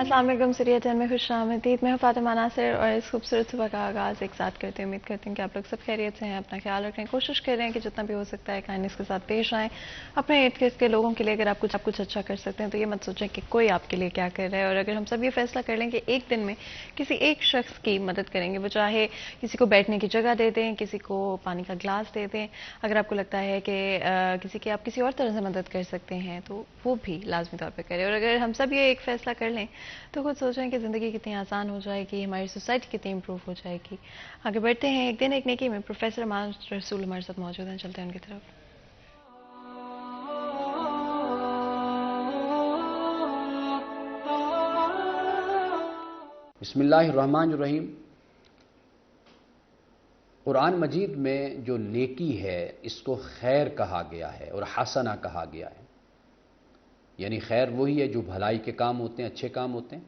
السلام علیکم سریہ ٹین میں خوش آمدید. میں ہوں فاطمہ ناصر اور اس خوبصورت صبح کا آغاز ایک ساتھ کرتے ہیں. امید کرتے ہیں کہ آپ لوگ سب خیریت سے ہیں, اپنا خیال رکھیں, کوشش کر رہے ہیں کہ جتنا بھی ہو سکتا ہے کائنڈنس کے ساتھ پیش آئیں اپنے ارد گرد کے لوگوں کے لیے. اگر آپ کچھ اچھا کر سکتے ہیں تو یہ مت سوچیں کہ کوئی آپ کے لیے کیا کر رہا ہے. اور اگر ہم سب یہ فیصلہ کر لیں کہ ایک دن میں کسی ایک شخص کی مدد کریں گے, وہ چاہے کسی کو بیٹھنے کی جگہ دے دیں, کسی کو پانی کا گلاس دے دیں, اگر آپ کو لگتا ہے کہ کسی کی آپ کسی اور طرح سے مدد کر سکتے ہیں تو وہ بھی لازمی طور پہ کریں. اور اگر ہم سب یہ ایک فیصلہ کر لیں تو خود سوچیں کہ زندگی کتنی آسان ہو جائے گی, ہماری سوسائٹی کتنی امپروو ہو جائے گی. آگے بڑھتے ہیں. ایک دن ایک نیکی میں پروفیسر امان رسول ہمارے ساتھ موجود ہیں, چلتے ہیں ان کی طرف. بسم اللہ الرحمن الرحیم. قرآن مجید میں جو نیکی ہے اس کو خیر کہا گیا ہے اور حسنہ کہا گیا ہے. یعنی خیر وہی ہے جو بھلائی کے کام ہوتے ہیں, اچھے کام ہوتے ہیں,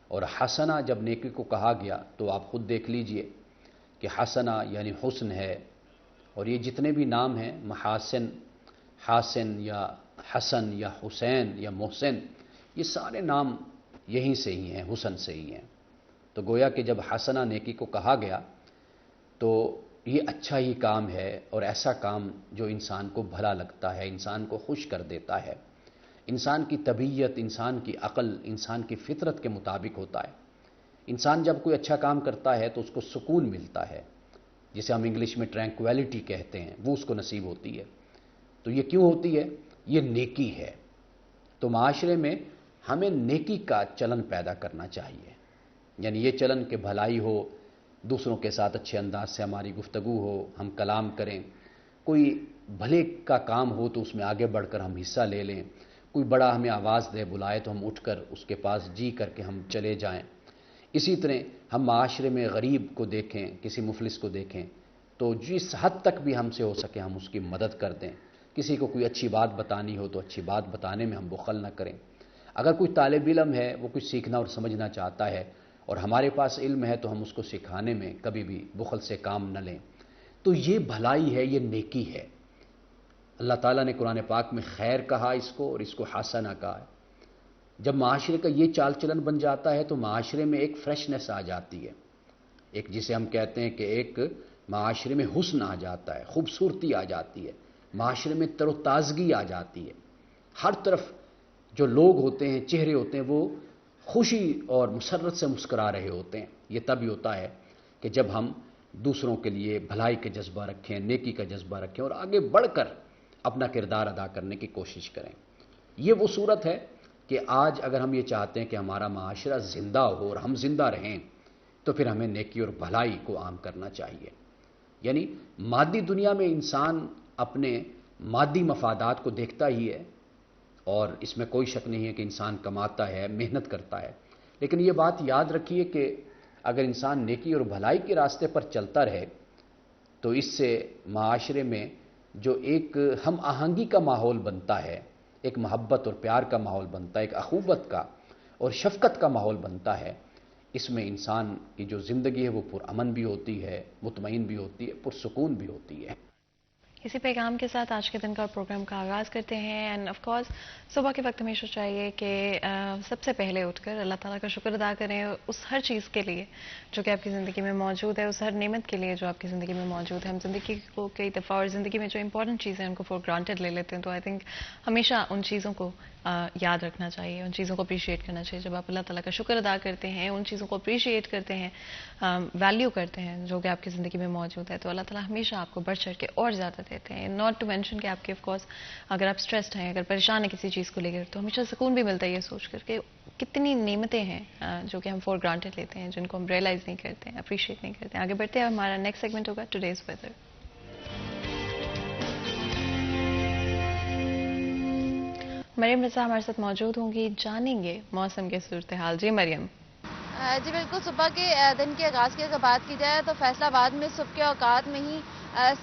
اور حسنہ جب نیکی کو کہا گیا تو آپ خود دیکھ لیجئے کہ حسنہ یعنی حسن ہے. اور یہ جتنے بھی نام ہیں, محاسن, حاسن یا حسن یا حسین یا محسن, یہ سارے نام یہیں سے ہی ہیں, حسن سے ہی ہیں. تو گویا کہ جب حسنہ نیکی کو کہا گیا تو یہ اچھا ہی کام ہے, اور ایسا کام جو انسان کو بھلا لگتا ہے, انسان کو خوش کر دیتا ہے, انسان کی طبیعت, انسان کی عقل, انسان کی فطرت کے مطابق ہوتا ہے. انسان جب کوئی اچھا کام کرتا ہے تو اس کو سکون ملتا ہے, جسے ہم انگلش میں ٹرینکویلٹی کہتے ہیں, وہ اس کو نصیب ہوتی ہے. تو یہ کیوں ہوتی ہے؟ یہ نیکی ہے. تو معاشرے میں ہمیں نیکی کا چلن پیدا کرنا چاہیے. یعنی یہ چلن کہ بھلائی ہو, دوسروں کے ساتھ اچھے انداز سے ہماری گفتگو ہو, ہم کلام کریں, کوئی بھلے کا کام ہو تو اس میں آگے بڑھ کر ہم حصہ لے لیں, کوئی بڑا ہمیں آواز دے, بلائے تو ہم اٹھ کر اس کے پاس جی کر کے ہم چلے جائیں. اسی طرح ہم معاشرے میں غریب کو دیکھیں, کسی مفلس کو دیکھیں تو جس حد تک بھی ہم سے ہو سکے ہم اس کی مدد کر دیں. کسی کو کوئی اچھی بات بتانی ہو تو اچھی بات بتانے میں ہم بخل نہ کریں. اگر کوئی طالب علم ہے, وہ کچھ سیکھنا اور سمجھنا چاہتا ہے اور ہمارے پاس علم ہے تو ہم اس کو سکھانے میں کبھی بھی بخل سے کام نہ لیں. تو یہ بھلائی ہے, یہ نیکی ہے. اللہ تعالیٰ نے قرآن پاک میں خیر کہا اس کو, اور اس کو حسنہ کہا ہے. جب معاشرے کا یہ چال چلن بن جاتا ہے تو معاشرے میں ایک فریشنس آ جاتی ہے, ایک جسے ہم کہتے ہیں کہ ایک معاشرے میں حسن آ جاتا ہے, خوبصورتی آ جاتی ہے, معاشرے میں تر و تازگی آ جاتی ہے. ہر طرف جو لوگ ہوتے ہیں, چہرے ہوتے ہیں, وہ خوشی اور مسرت سے مسکرا رہے ہوتے ہیں. یہ تب ہوتا ہے کہ جب ہم دوسروں کے لیے بھلائی کا جذبہ رکھیں, نیکی کا جذبہ رکھیں, اور آگے بڑھ کر اپنا کردار ادا کرنے کی کوشش کریں. یہ وہ صورت ہے کہ آج اگر ہم یہ چاہتے ہیں کہ ہمارا معاشرہ زندہ ہو اور ہم زندہ رہیں تو پھر ہمیں نیکی اور بھلائی کو عام کرنا چاہیے. یعنی مادی دنیا میں انسان اپنے مادی مفادات کو دیکھتا ہی ہے, اور اس میں کوئی شک نہیں ہے کہ انسان کماتا ہے, محنت کرتا ہے. لیکن یہ بات یاد رکھیے کہ اگر انسان نیکی اور بھلائی کے راستے پر چلتا رہے تو اس سے معاشرے میں جو ایک ہم آہنگی کا ماحول بنتا ہے, ایک محبت اور پیار کا ماحول بنتا ہے, ایک اخوت کا اور شفقت کا ماحول بنتا ہے, اس میں انسان کی جو زندگی ہے وہ پرامن بھی ہوتی ہے, مطمئن بھی ہوتی ہے, پرسکون بھی ہوتی ہے. اسی پیغام کے ساتھ آج کے دن کا پروگرام کا آغاز کرتے ہیں. اینڈ آف کورس صبح کے وقت ہمیشہ چاہیے کہ سب سے پہلے اٹھ کر اللہ تعالیٰ کا شکر ادا کریں اس ہر چیز کے لیے جو کہ آپ کی زندگی میں موجود ہے, اس ہر نعمت کے لیے جو آپ کی زندگی میں موجود ہے. ہم زندگی کو کئی دفعہ اور زندگی میں جو امپورٹنٹ چیزیں ہیں ان کو فور گرانٹیڈ لے لیتے ہیں. تو آئی تھنک ہمیشہ ان چیزوں کو یاد رکھنا چاہیے, ان چیزوں کو اپریشیٹ کرنا چاہیے. جب آپ اللہ تعالیٰ کا شکر ادا کرتے ہیں, ان چیزوں کو اپریشیٹ کرتے ہیں, ویلیو کرتے ہیں جو کہ آپ کی زندگی میں موجود ہے, تو اللہ تعالیٰ ہمیشہ آپ کو بڑھ چڑھ کے اور زیادہ دیتے ہیں. ناٹ ٹو مینشن کہ آپ کے آف کورس اگر آپ اسٹریسڈ ہیں, اگر پریشان ہیں کسی چیز کو لے کر, تو ہمیشہ سکون بھی ملتا ہے یہ سوچ کر کہ کتنی نعمتیں ہیں جو کہ ہم فور گرانٹیڈ لیتے ہیں, جن کو ہم ریئلائز نہیں کرتے ہیں, اپریشیٹ نہیں کرتے ہیں. آگے بڑھتے ہیں. ہمارا نیکسٹ سیگمنٹ ہوگا ٹوڈیز ویدر. مریم رضا ہمارے ساتھ موجود ہوں گی, جانیں گے موسم کے صورتحال. جی مریم. جی بالکل, صبح کے دن کے آغاز کی اگر بات کی جائے تو فیصل آباد میں صبح کے اوقات میں ہی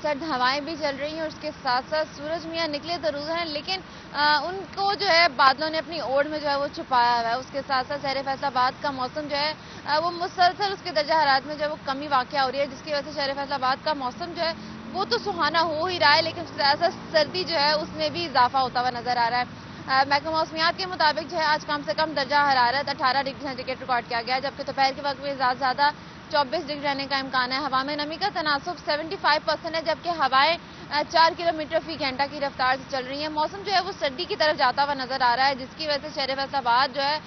سرد ہوائیں بھی چل رہی ہیں, اور اس کے ساتھ ساتھ سورج میاں نکلے ضرور ہیں, لیکن ان کو جو ہے بادلوں نے اپنی اوڑھ میں جو ہے وہ چھپایا ہوا ہے. اس کے ساتھ ساتھ شہر فیصل آباد کا موسم جو ہے وہ مسلسل اس کے درجہ حرارت میں جو ہے وہ کمی واقع ہو رہی ہے, جس کی وجہ سے شہر فیصل آباد کا موسم جو ہے وہ تو سہانا ہو ہی رہا ہے, لیکن اس کے ساتھ ساتھ سردی جو ہے اس میں بھی اضافہ ہوتا ہوا نظر آ رہا ہے. محکمہ موسمیات کے مطابق جو ہے آج کم سے کم درجہ حرارت 18 ڈگری سینٹی گریڈ ریکارڈ کیا گیا ہے، جبکہ دوپہر کے وقت میں زیادہ سے زیادہ 24 ڈگری رہنے کا امکان ہے۔ ہوا میں نمی کا تناسب 75% ہے، جبکہ ہوائیں 4 کلومیٹر فی گھنٹہ کی رفتار سے چل رہی ہیں۔ موسم جو ہے وہ سردی کی طرف جاتا ہوا نظر آ رہا ہے، جس کی وجہ سے شہر فیصل آباد جو ہے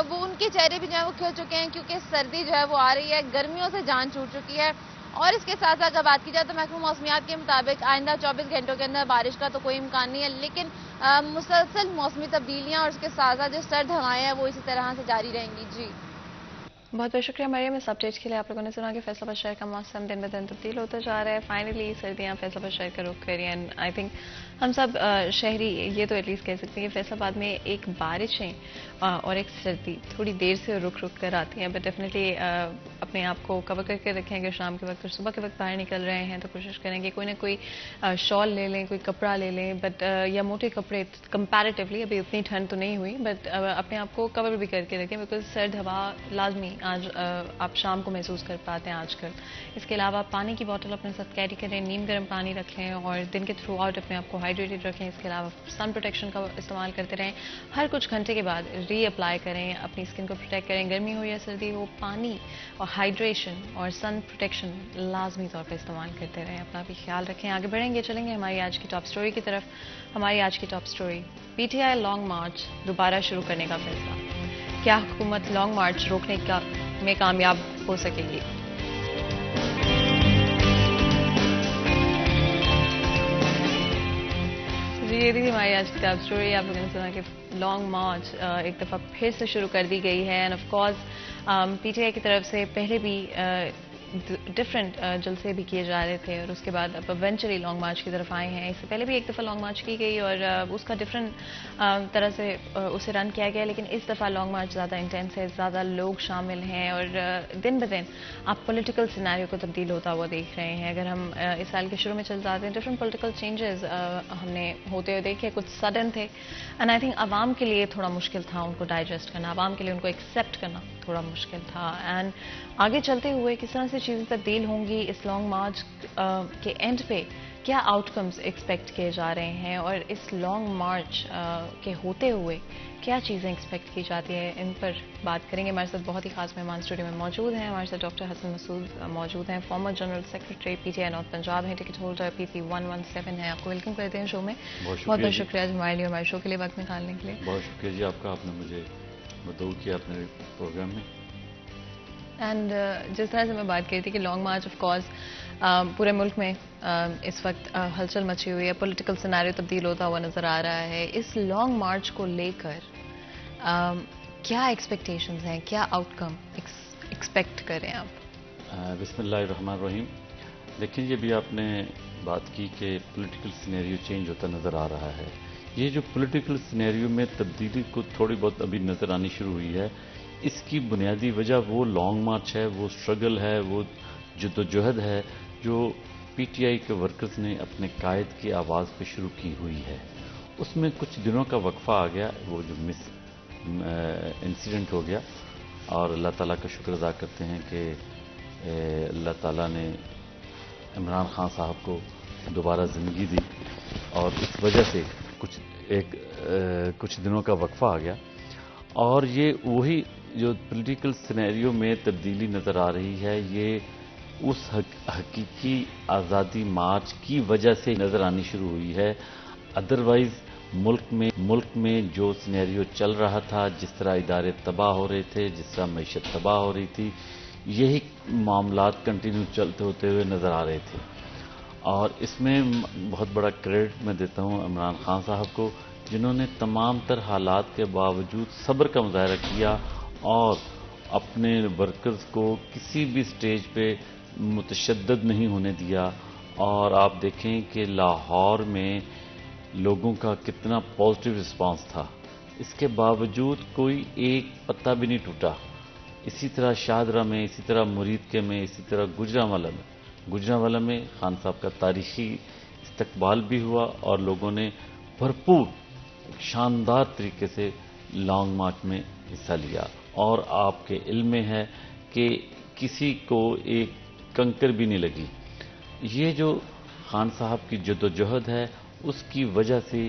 وہ ان کے چہرے بھی جو ہے وہ کھل چکے ہیں، کیونکہ سردی جو ہے وہ آ رہی ہے، گرمیوں سے جان چھوٹ چکی ہے۔ اور اس کے ساتھ ساتھ اگر بات کی جائے تو محکمہ موسمیات کے مطابق آئندہ 24 گھنٹوں کے اندر بارش کا تو کوئی امکان نہیں ہے، لیکن مسلسل موسمی تبدیلیاں اور اس کے ساتھ ساتھ جو سرد ہوائیں ہیں وہ اسی طرح سے جاری رہیں گی۔ جی بہت بہت شکریہ مریم، اس اپڈیٹ کے لیے۔ آپ لوگوں نے سنا کہ فیصل آباد شہر کا موسم دن بدن تبدیل ہوتا جا رہا ہے، فائنلی سردیاں فیصل آباد شہر کا رخ کر رہی ہیں۔ اینڈ آئی تھنک ہم سب شہری یہ تو ایٹ لیسٹ کہہ سکتے ہیں کہ فیصل آباد میں ایک بارشیں اور ایک سردی تھوڑی دیر سے رک کر آتی ہیں، بٹ ڈیفینیٹلی اپنے آپ کو کور کر کے رکھیں۔ اگر شام کے وقت اور صبح کے وقت باہر نکل رہے ہیں تو کوشش کریں کہ کوئی نہ کوئی شال لے لیں، کوئی کپڑا لے لیں، بٹ یا موٹے کپڑے کمپیریٹیولی، ابھی اتنی ٹھنڈ تو نہیں ہوئی، بٹ اپنے آپ کو کور بھی کر کے رکھیں، بیکاز سرد ہوا لازمی آج آپ شام کو محسوس کر پاتے ہیں آج کل۔ اس کے علاوہ پانی کی بوٹل اپنے ساتھ کیری کریں، نیم گرم پانی رکھ لیں اور دن کے تھرو آؤٹ اپنے آپ کو ہائیڈریٹڈ رکھیں۔ اس کے علاوہ سن پروٹیکشن کا استعمال کرتے رہیں، ہر کچھ گھنٹے کے بعد ری اپلائی کریں، اپنی اسکن کو پروٹیکٹ کریں، گرمی ہو یا سردی ہو، پانی اور ہائیڈریشن اور سن پروٹیکشن لازمی طور پہ استعمال کرتے رہیں۔ اپنا بھی خیال رکھیں۔ آگے بڑھیں گے، چلیں گے ہماری آج کی ٹاپ سٹوری کی طرف۔ ہماری آج کی top story, P T I long march دوبارہ شروع کرنے کا فیصلہ، کیا حکومت لانگ مارچ روکنے میں کامیاب ہو سکے گی؟ جی یہ تھی ہماری آج کی ٹاپ سٹوری۔ آپ لوگوں نے سنا کہ لانگ مارچ ایک دفعہ پھر سے شروع کر دی گئی ہے، and of course P T آئی کی طرف سے پہلے بھی ڈفرینٹ جلسے بھی کیے جا رہے تھے اور اس کے بعد اب ایونچولی لانگ مارچ کی طرف آئے ہیں۔ اس سے پہلے بھی ایک دفعہ لانگ مارچ کی گئی اور اس کا ڈفرینٹ طرح سے اسے رن کیا گیا، لیکن اس دفعہ لانگ مارچ زیادہ انٹینس ہے، زیادہ لوگ شامل ہیں اور دن بدن آپ پولیٹیکل سیناریو کو تبدیل ہوتا ہوا دیکھ رہے ہیں۔ اگر ہم اس سال کے شروع میں چل جاتے ہیں، ڈفرینٹ پولیٹیکل چینجز ہم نے ہوتے ہوئے دیکھے، کچھ سڈن تھے، اینڈ آئی تھنک عوام کے لیے تھوڑا مشکل تھا ان کو ڈائجسٹ کرنا، عوام کے لیے ان کو ایکسیپٹ کرنا تھوڑا مشکل تھا، اینڈ آگے چلتے ہوئے کس طرح سے چیزیں تبدیل ہوں گی اس لانگ مارچ کے اینڈ پہ، کیا آؤٹ کمز ایکسپیکٹ کیے جا رہے ہیں اور اس لانگ مارچ کے ہوتے ہوئے کیا چیزیں ایکسپیکٹ کی جاتی ہیں، ان پر بات کریں گے۔ ہمارے ساتھ بہت ہی خاص مہمان اسٹوڈیو میں موجود ہیں، ہمارے ساتھ ڈاکٹر حسن مسعود موجود ہیں، former general secretary P T I north Punjab ہیں، ٹکٹ ہولڈر PP 117 ہے۔ آپ کو ویلکم کرتے ہیں شو میں۔ بہت بہت شکریہ ہمارے لیے ہمارے شو کے لیے وقت نکالنے کے لیے۔ بہت شکریہ جی آپ کا، آپ نے مجھے مدعو کیا اپنے پروگرام میں۔ اینڈ جس طرح سے میں بات کری تھی کہ لانگ مارچ آف کورس پورے ملک میں اس وقت ہلچل مچی ہوئی ہے، پولیٹیکل سیناریو تبدیل ہوتا ہوا نظر آ رہا ہے، اس لانگ مارچ کو لے کر کیا ایکسپیکٹیشنز ہیں، کیا آؤٹ کم ایکسپیکٹ کریں آپ؟ بسم اللہ الرحمن الرحیم۔ دیکھیں یہ بھی آپ نے بات کی کہ پولیٹیکل سینیریو چینج ہوتا نظر آ رہا ہے، یہ جو پولیٹیکل سینیریو میں تبدیلی کو تھوڑی بہت ابھی نظر آنی شروع ہوئی ہے، اس کی بنیادی وجہ وہ لانگ مارچ ہے، وہ اسٹرگل ہے، وہ جدوجہد ہے جو پی ٹی آئی کے ورکرز نے اپنے قائد کی آواز پہ شروع کی ہوئی ہے۔ اس میں کچھ دنوں کا وقفہ آ گیا، وہ جو انسیڈنٹ ہو گیا، اور اللہ تعالیٰ کا شکر ادا کرتے ہیں کہ اللہ تعالیٰ نے عمران خان صاحب کو دوبارہ زندگی دی اور اس وجہ سے کچھ دنوں کا وقفہ آ گیا، اور یہ وہی جو پولیٹیکل سینیریو میں تبدیلی نظر آ رہی ہے، یہ اس حقیقی آزادی مارچ کی وجہ سے نظر آنی شروع ہوئی ہے۔ ادروائز ملک میں جو سینیریو چل رہا تھا، جس طرح ادارے تباہ ہو رہے تھے، جس طرح معیشت تباہ ہو رہی تھی، یہی معاملات کنٹینیو چلتے ہوتے ہوئے نظر آ رہے تھے، اور اس میں بہت بڑا کریڈٹ میں دیتا ہوں عمران خان صاحب کو، جنہوں نے تمام تر حالات کے باوجود صبر کا مظاہرہ کیا اور اپنے ورکرز کو کسی بھی سٹیج پہ متشدد نہیں ہونے دیا، اور آپ دیکھیں کہ لاہور میں لوگوں کا کتنا پازیٹیو رسپانس تھا، اس کے باوجود کوئی ایک پتا بھی نہیں ٹوٹا۔ اسی طرح شاہدرہ میں، اسی طرح مرید میں، اسی طرح گجرانوالہ میں خان صاحب کا تاریخی استقبال بھی ہوا اور لوگوں نے بھرپور شاندار طریقے سے لانگ مارچ میں حصہ لیا، اور آپ کے علم میں ہے کہ کسی کو ایک کنکر بھی نہیں لگی۔ یہ جو خان صاحب کی جدوجہد ہے، اس کی وجہ سے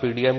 PDM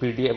PDM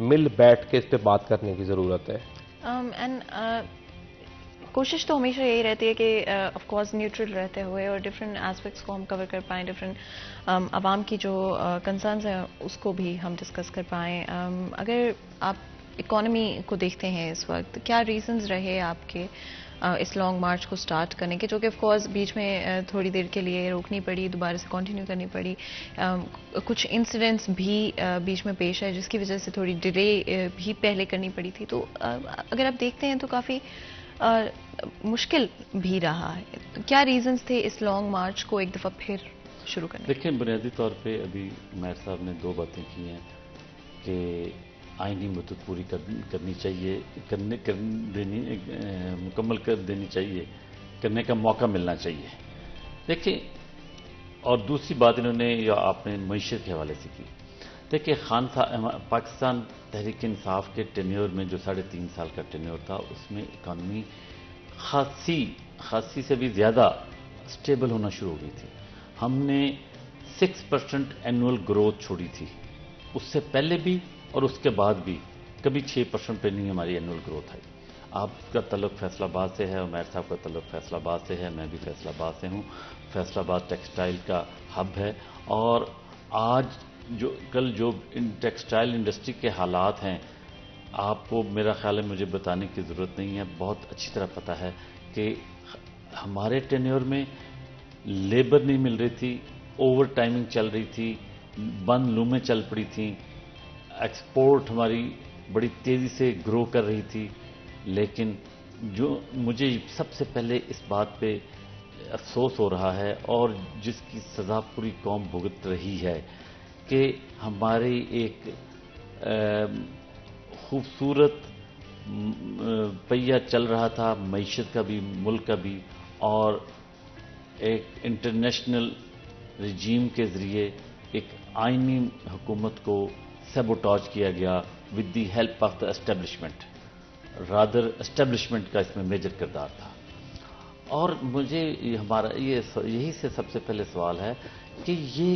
مل بیٹھ کے اس پہ بات کرنے کی ضرورت ہے. کوشش تو ہمیشہ یہی رہتی ہے کہ آف کورس نیوٹرل رہتے ہوئے اور ڈفرینٹ ایسپیکٹس کو ہم کور کر پائیں، ڈفرینٹ عوام کی جو کنسرنز ہیں اس کو بھی ہم ڈسکس کر پائیں. اگر آپ اکانومی کو دیکھتے ہیں اس وقت، کیا ریزنز رہے آپ کے اس لانگ مارچ کو سٹارٹ کرنے کے، جو کہ آف کورس بیچ میں تھوڑی دیر کے لیے روکنی پڑی، دوبارہ سے کنٹینیو کرنی پڑی، کچھ انسیڈنٹس بھی بیچ میں پیش ہے جس کی وجہ سے تھوڑی ڈیلے بھی پہلے کرنی پڑی تھی. تو اگر آپ دیکھتے ہیں تو کافی مشکل بھی رہا ہے. کیا ریزنز تھے اس لانگ مارچ کو ایک دفعہ پھر شروع کرنے؟ دیکھیں، بنیادی طور پہ ابھی عمیر صاحب نے 2 باتیں کی ہیں کہ آئینی مدت پوری کرنی چاہیے، مکمل کر دینی چاہیے، کرنے کا موقع ملنا چاہیے. دیکھیں، اور دوسری بات انہوں نے یا آپ نے معیشت کے حوالے سے کی. دیکھیں، پاکستان تحریک انصاف کے ٹینیور میں جو 3.5 سال کا ٹینیور تھا، اس میں اکانومی خاصی سے بھی زیادہ سٹیبل ہونا شروع ہو گئی تھی. ہم نے 6% اینول گروتھ چھوڑی تھی، اس سے پہلے بھی اور اس کے بعد بھی کبھی 6% پہ نہیں ہماری اینول گروتھ آئی. آپ کا تعلق فیصل آباد سے ہے، عمیر صاحب کا تعلق فیصل آباد سے ہے، میں بھی فیصل آباد سے ہوں. فیصل آباد ٹیکسٹائل کا ہب ہے، اور آج کل جو ٹیکسٹائل انڈسٹری کے حالات ہیں، آپ کو میرا خیال ہے مجھے بتانے کی ضرورت نہیں ہے، بہت اچھی طرح پتہ ہے کہ ہمارے ٹینیور میں لیبر نہیں مل رہی تھی، اوور ٹائمنگ چل رہی تھی، بند لومیں چل پڑی تھیں، ایکسپورٹ ہماری بڑی تیزی سے گرو کر رہی تھی. لیکن جو مجھے سب سے پہلے اس بات پہ افسوس ہو رہا ہے اور جس کی سزا پوری قوم بھگت رہی ہے کہ ہماری ایک خوبصورت پہیہ چل رہا تھا معیشت کا بھی، ملک کا بھی، اور ایک انٹرنیشنل رجیم کے ذریعے ایک آئینی حکومت کو سیبوٹاج کیا گیا with the help of the establishment. Rather establishment کا اس میں میجر کردار تھا. اور مجھے ہمارا یہی سے سب سے پہلے سوال ہے کہ یہ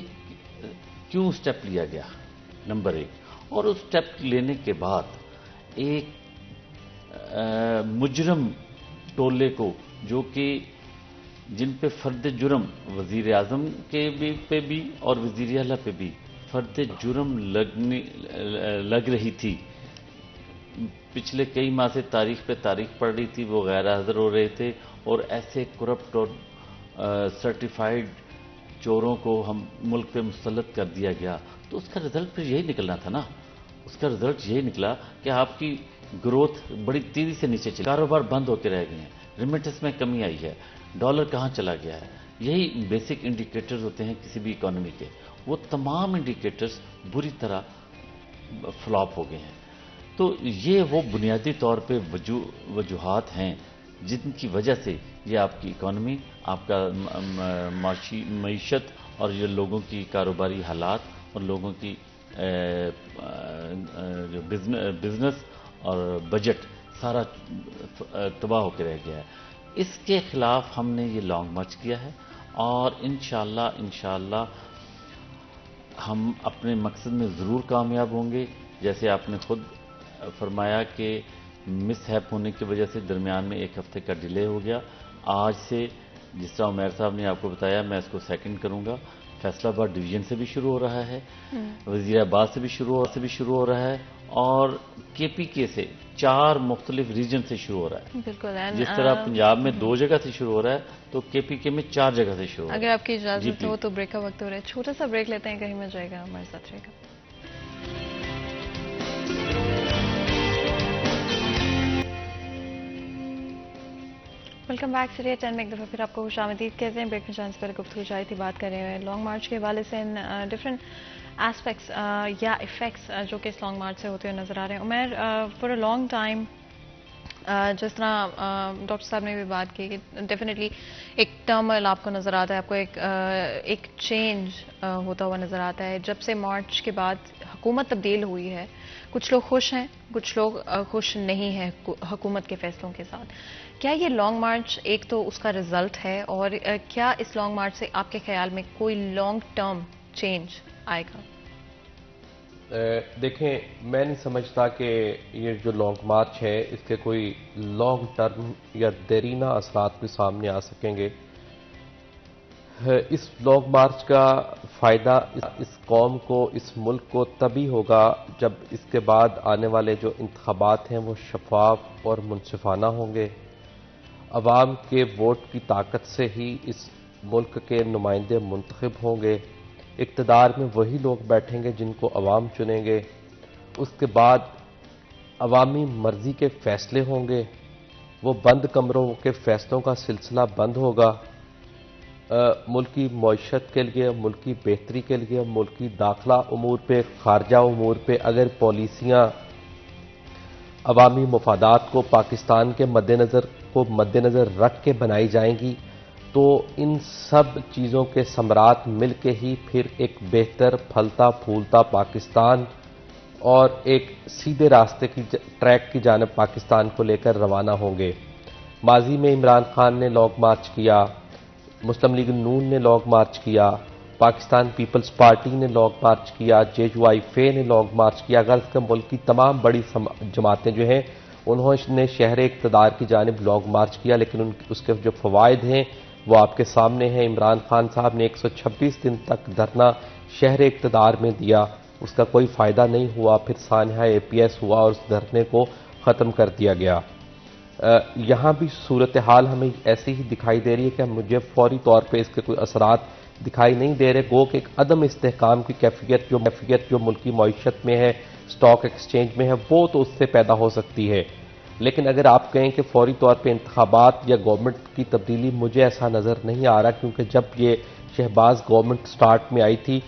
کیوں سٹیپ لیا گیا، نمبر 1. اور اس سٹیپ لینے کے بعد ایک مجرم ٹولے کو، جو کہ جن پہ فرد جرم وزیر اعظم کے پہ بھی اور وزیر اعلیٰ پہ بھی فرد جرم لگ رہی تھی، پچھلے کئی ماہ سے تاریخ پہ تاریخ پڑ رہی تھی، وہ غیر حاضر ہو رہے تھے، اور ایسے کرپٹ اور سرٹیفائیڈ چوروں کو ہم ملک پہ مسلط کر دیا گیا. تو اس کا رزلٹ پھر یہی نکلنا تھا نا. اس کا رزلٹ یہی نکلا کہ آپ کی گروتھ بڑی تیزی سے نیچے چلی، کاروبار بند ہو کے رہ گئے ہیں، ریمیٹنس میں کمی آئی ہے، ڈالر کہاں چلا گیا ہے. یہی بیسک انڈیکیٹرز ہوتے ہیں کسی بھی اکانومی کے. وہ تمام انڈیکیٹرز بری طرح فلاپ ہو گئے ہیں. تو یہ وہ بنیادی طور پہ وجوہات ہیں جن کی وجہ سے یہ آپ کی اکانومی، آپ کا معیشت اور یہ لوگوں کی کاروباری حالات اور لوگوں کی جو بزنس اور بجٹ سارا تباہ ہو کے رہ گیا ہے. اس کے خلاف ہم نے یہ لانگ مارچ کیا ہے، اور انشاءاللہ ہم اپنے مقصد میں ضرور کامیاب ہوں گے. جیسے آپ نے خود فرمایا کہ مس ہیپ ہونے کی وجہ سے درمیان میں 1 ہفتے کا ڈیلے ہو گیا. آج سے جس طرح عمیر صاحب نے آپ کو بتایا، میں اس کو سیکنڈ کروں گا. فیصل آباد ڈویژن سے بھی شروع ہو رہا ہے، وزیر آباد سے بھی شروع ہو رہا ہے، اور کے پی کے سے 4 مختلف ریجن سے شروع ہو رہا ہے. بالکل. جس طرح پنجاب میں 2 جگہ سے شروع ہو رہا ہے، تو کے پی کے میں 4 جگہ سے شروع ہو رہا ہے. اگر آپ کی اجازت ہو تو بریک کا وقت ہو رہا ہے، چھوٹا سا بریک لیتے ہیں، کہیں میں جائے گا، ہمارے ساتھ رہے گا. Welcome back. سریہ 10 میں ایک دفعہ پھر آپ کو خوش آمدید کہتے ہیں. بریک میں جانے سے پہلے گفتگو جاری تھی، بات کر رہے ہیں لانگ مارچ کے حوالے سے ڈفرینٹ ایسپیکٹس یا افیکٹس جو کہ اس لانگ مارچ سے ہوتے ہوئے نظر آ رہے ہیں. Umair, for a long time جس طرح ڈاکٹر صاحب نے بھی بات کی کہ ڈیفینیٹلی ایک ٹرمل آپ کو نظر آتا ہے، آپ کو ایک چینج ہوتا ہوا نظر آتا ہے. جب سے مارچ کے بعد حکومت تبدیل ہوئی ہے، کچھ لوگ خوش ہیں، کچھ لوگ خوش نہیں ہیں حکومت کے فیصلوں کے ساتھ. کیا یہ لانگ مارچ ایک تو اس کا رزلٹ ہے، اور کیا اس لانگ مارچ سے آپ کے خیال میں کوئی لانگ ٹرم چینج آئے گا؟ دیکھیں، میں نہیں سمجھتا کہ یہ جو لانگ مارچ ہے اس کے کوئی لانگ ٹرم یا دیرینہ اثرات بھی سامنے آ سکیں گے۔ اس لانگ مارچ کا فائدہ اس قوم کو، اس ملک کو تبھی ہوگا جب اس کے بعد آنے والے جو انتخابات ہیں وہ شفاف اور منصفانہ ہوں گے۔ عوام کے ووٹ کی طاقت سے ہی اس ملک کے نمائندے منتخب ہوں گے۔ اقتدار میں وہی لوگ بیٹھیں گے جن کو عوام چنیں گے۔ اس کے بعد عوامی مرضی کے فیصلے ہوں گے، وہ بند کمروں کے فیصلوں کا سلسلہ بند ہوگا۔ ملکی معیشت کے لیے، ملکی بہتری کے لیے، ملکی داخلہ امور پہ، خارجہ امور پہ اگر پالیسیاں عوامی مفادات کو پاکستان کے مد نظر رکھ کے بنائی جائیں گی تو ان سب چیزوں کے ثمرات مل کے ہی پھر ایک بہتر پھلتا پھولتا پاکستان اور ایک سیدھے راستے کی ٹریک کی جانب پاکستان کو لے کر روانہ ہوں گے۔ ماضی میں عمران خان نے لانگ مارچ کیا، مسلم لیگ نون نے لانگ مارچ کیا، پاکستان پیپلز پارٹی نے لانگ مارچ کیا، JUIF نے لانگ مارچ کیا۔ غرض کہ ملک کی تمام بڑی جماعتیں جو ہیں انہوں نے شہر اقتدار کی جانب لانگ مارچ کیا، لیکن اس کے جو فوائد ہیں وہ آپ کے سامنے ہیں۔ عمران خان صاحب نے 126 دن تک دھرنا شہر اقتدار میں دیا، اس کا کوئی فائدہ نہیں ہوا، پھر سانحہ APS ہوا اور اس دھرنے کو ختم کر دیا گیا۔ یہاں بھی صورتحال ہمیں ایسی ہی دکھائی دے رہی ہے کہ مجھے فوری طور پہ اس کے کوئی اثرات دکھائی نہیں دے رہے، گو کہ ایک عدم استحکام کی کیفیت جو ملکی معیشت میں ہے، سٹاک ایکسچینج میں ہے، وہ تو اس سے پیدا ہو سکتی ہے۔ لیکن اگر آپ کہیں کہ فوری طور پہ انتخابات یا گورنمنٹ کی تبدیلی، مجھے ایسا نظر نہیں آ رہا، کیونکہ جب یہ شہباز گورنمنٹ سٹارٹ میں آئی تھی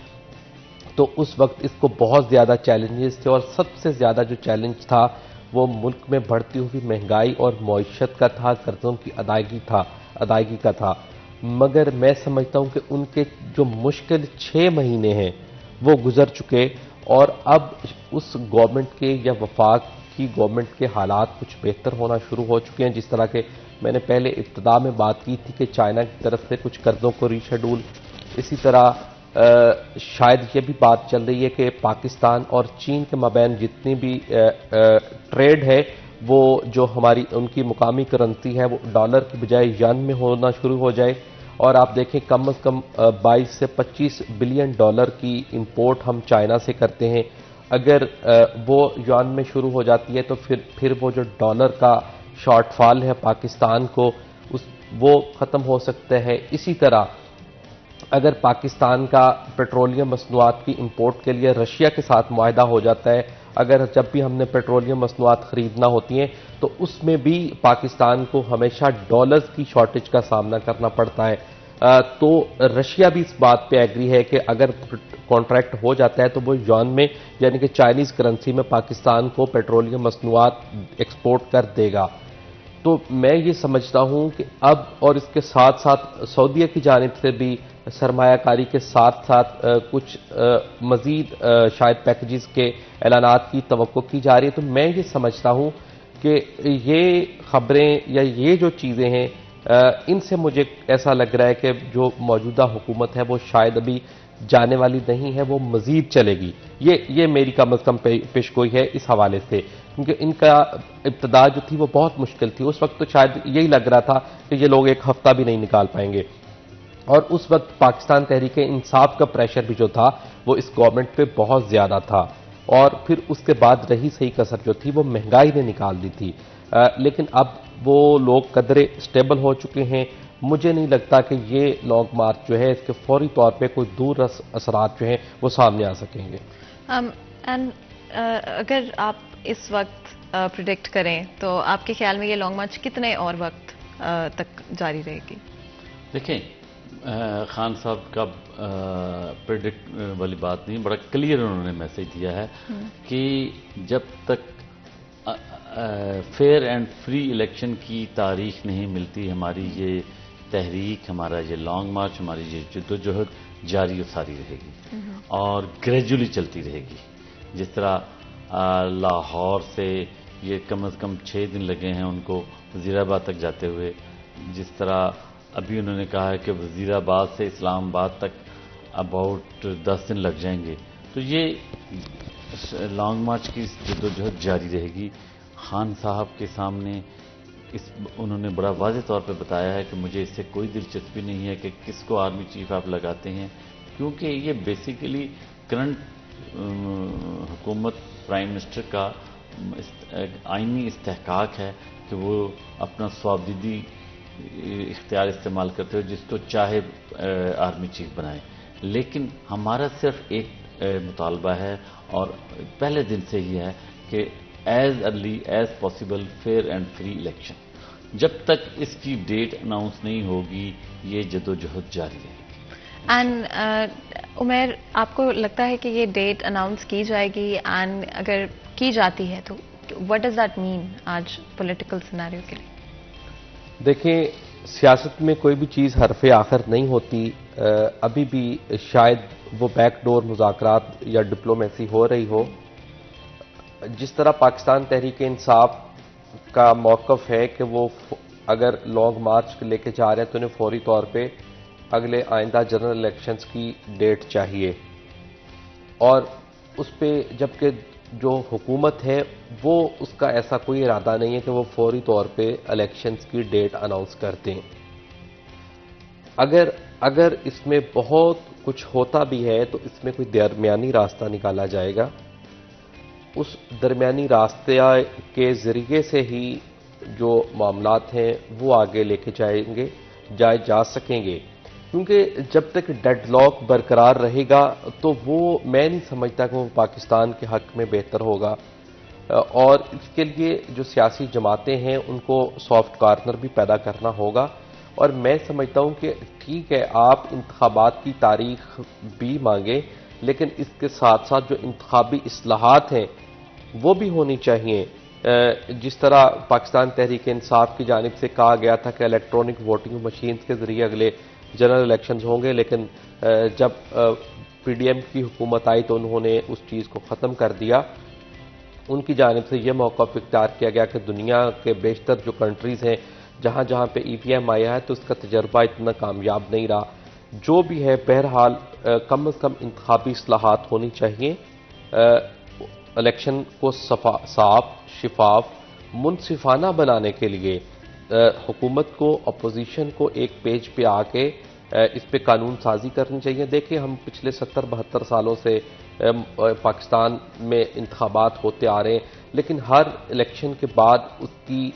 تو اس وقت اس کو بہت زیادہ چیلنجز تھے، اور سب سے زیادہ جو چیلنج تھا وہ ملک میں بڑھتی ہوئی مہنگائی اور معیشت کا تھا، قرضوں کی ادائیگی کا تھا۔ مگر میں سمجھتا ہوں کہ ان کے جو مشکل 6 مہینے ہیں وہ گزر چکے، اور اب اس گورنمنٹ کے یا وفاق کی گورنمنٹ کے حالات کچھ بہتر ہونا شروع ہو چکے ہیں۔ جس طرح کہ میں نے پہلے ابتدا میں بات کی تھی کہ چائنا کی طرف سے کچھ قرضوں کو ریشیڈول، اسی طرح شاید یہ بھی بات چل رہی ہے کہ پاکستان اور چین کے مابین جتنی بھی ٹریڈ ہے وہ جو ان کی مقامی کرنسی ہے وہ ڈالر کی بجائے ین میں ہونا شروع ہو جائے، اور آپ دیکھیں کم از کم 22 سے 25 بلین ڈالر کی امپورٹ ہم چائنا سے کرتے ہیں۔ اگر وہ یوان میں شروع ہو جاتی ہے تو پھر وہ جو ڈالر کا شارٹ فال ہے پاکستان کو وہ ختم ہو سکتا ہے۔ اسی طرح اگر پاکستان کا پیٹرولیم مصنوعات کی امپورٹ کے لیے رشیا کے ساتھ معاہدہ ہو جاتا ہے، اگر جب بھی ہم نے پیٹرولیم مصنوعات خریدنا ہوتی ہیں تو اس میں بھی پاکستان کو ہمیشہ ڈالرز کی شارٹیج کا سامنا کرنا پڑتا ہے، تو رشیا بھی اس بات پہ ایگری ہے کہ اگر کانٹریکٹ ہو جاتا ہے تو وہ یوان میں یعنی کہ چائنیز کرنسی میں پاکستان کو پیٹرولیم مصنوعات ایکسپورٹ کر دے گا۔ تو میں یہ سمجھتا ہوں کہ اب اور اس کے ساتھ ساتھ سعودیہ کی جانب سے بھی سرمایہ کاری کے ساتھ ساتھ کچھ مزید شاید پیکیجز کے اعلانات کی توقع کی جا رہی ہے۔ تو میں یہ سمجھتا ہوں کہ یہ خبریں یا یہ جو چیزیں ہیں ان سے مجھے ایسا لگ رہا ہے کہ جو موجودہ حکومت ہے وہ شاید ابھی جانے والی نہیں ہے، وہ مزید چلے گی۔ یہ میری کم از کم پیشگوئی ہے اس حوالے سے، کیونکہ ان کا ابتدا جو تھی وہ بہت مشکل تھی۔ اس وقت تو شاید یہی لگ رہا تھا کہ یہ لوگ ایک ہفتہ بھی نہیں نکال پائیں گے، اور اس وقت پاکستان تحریک انصاف کا پریشر بھی جو تھا وہ اس گورنمنٹ پہ بہت زیادہ تھا، اور پھر اس کے بعد رہی صحیح کسر جو تھی وہ مہنگائی نے نکال دی تھی۔ لیکن اب وہ لوگ قدرے اسٹیبل ہو چکے ہیں۔ مجھے نہیں لگتا کہ یہ لانگ مارچ جو ہے اس کے فوری طور پہ کوئی دور اثرات جو ہیں وہ سامنے آ سکیں گے۔ اگر آپ اس وقت پریڈکٹ کریں تو آپ کے خیال میں یہ لانگ مارچ کتنے اور وقت تک جاری رہے گی؟ دیکھیں، خان صاحب کا پریڈکٹ والی بات نہیں، بڑا کلیئر انہوں نے میسج دیا ہے کہ جب تک فیئر اینڈ فری الیکشن کی تاریخ نہیں ملتی ہماری یہ تحریک، ہمارا یہ لانگ مارچ، ہماری یہ جدوجہد جاری و ساری رہے گی اور گریجولی چلتی رہے گی۔ جس طرح لاہور سے یہ کم از کم 6 دن لگے ہیں ان کو وزیر آباد تک جاتے ہوئے، جس طرح ابھی انہوں نے کہا ہے کہ وزیر آباد سے اسلام آباد تک اباؤٹ 10 دن لگ جائیں گے، تو یہ لانگ مارچ کی جدوجہد جاری رہے گی. خان صاحب کے سامنے انہوں نے بڑا واضح طور پہ بتایا ہے کہ مجھے اس سے کوئی دلچسپی نہیں ہے کہ کس کو آرمی چیف آپ لگاتے ہیں، کیونکہ یہ بیسیکلی کرنٹ حکومت پرائم منسٹر کا آئینی استحقاق ہے کہ وہ اپنا صوابدیدی اختیار استعمال کرتے ہوئے جس کو چاہے آرمی چیف بنائے. لیکن ہمارا صرف ایک مطالبہ ہے اور پہلے دن سے ہی ہے کہ as early as possible fair and free election. جب تک اس کی ڈیٹ اناؤنس نہیں ہوگی یہ جدوجہد جاری رہے گی. اینڈ عمیر، آپ کو لگتا ہے کہ یہ ڈیٹ اناؤنس کی جائے گی؟ اینڈ اگر کی جاتی ہے تو وٹ ڈز دیٹ مین آج پولیٹیکل سیناریو کے لیے؟ دیکھیں، سیاست میں کوئی بھی چیز حرف آخر نہیں ہوتی. ابھی بھی شاید وہ بیک ڈور مذاکرات یا ڈپلومیسی ہو رہی ہو. جس طرح پاکستان تحریک انصاف کا موقف ہے کہ وہ اگر لانگ مارچ لے کے جا رہے ہیں تو انہیں فوری طور پہ اگلے آئندہ جنرل الیکشنز کی ڈیٹ چاہیے، اور اس پہ جبکہ جو حکومت ہے وہ اس کا ایسا کوئی ارادہ نہیں ہے کہ وہ فوری طور پہ الیکشنز کی ڈیٹ اناؤنس کر دیں. اگر اس میں بہت کچھ ہوتا بھی ہے تو اس میں کوئی درمیانی راستہ نکالا جائے گا. اس درمیانی راستے کے ذریعے سے ہی جو معاملات ہیں وہ آگے لے کے جائے جا سکیں گے، کیونکہ جب تک ڈیڈ لاک برقرار رہے گا تو وہ میں نہیں سمجھتا کہ وہ پاکستان کے حق میں بہتر ہوگا. اور اس کے لیے جو سیاسی جماعتیں ہیں ان کو سافٹ کارنر بھی پیدا کرنا ہوگا. اور میں سمجھتا ہوں کہ ٹھیک ہے آپ انتخابات کی تاریخ بھی مانگیں، لیکن اس کے ساتھ ساتھ جو انتخابی اصلاحات ہیں وہ بھی ہونی چاہیے. جس طرح پاکستان تحریک انصاف کی جانب سے کہا گیا تھا کہ الیکٹرانک ووٹنگ مشینز کے ذریعے اگلے جنرل الیکشنز ہوں گے، لیکن جب پی ڈی ایم کی حکومت آئی تو انہوں نے اس چیز کو ختم کر دیا. ان کی جانب سے یہ موقف اختیار کیا گیا کہ دنیا کے بیشتر جو کنٹریز ہیں جہاں جہاں پہ ای وی ایم آیا ہے تو اس کا تجربہ اتنا کامیاب نہیں رہا. جو بھی ہے بہرحال کم از کم انتخابی اصلاحات ہونی چاہیے. الیکشن کو صاف، شفاف، منصفانہ بنانے کے لیے حکومت کو، اپوزیشن کو ایک پیج پہ آ کے اس پہ قانون سازی کرنی چاہیے. دیکھیں ہم پچھلے 70-72 سالوں سے پاکستان میں انتخابات ہوتے آ رہے ہیں، لیکن ہر الیکشن کے بعد اس کی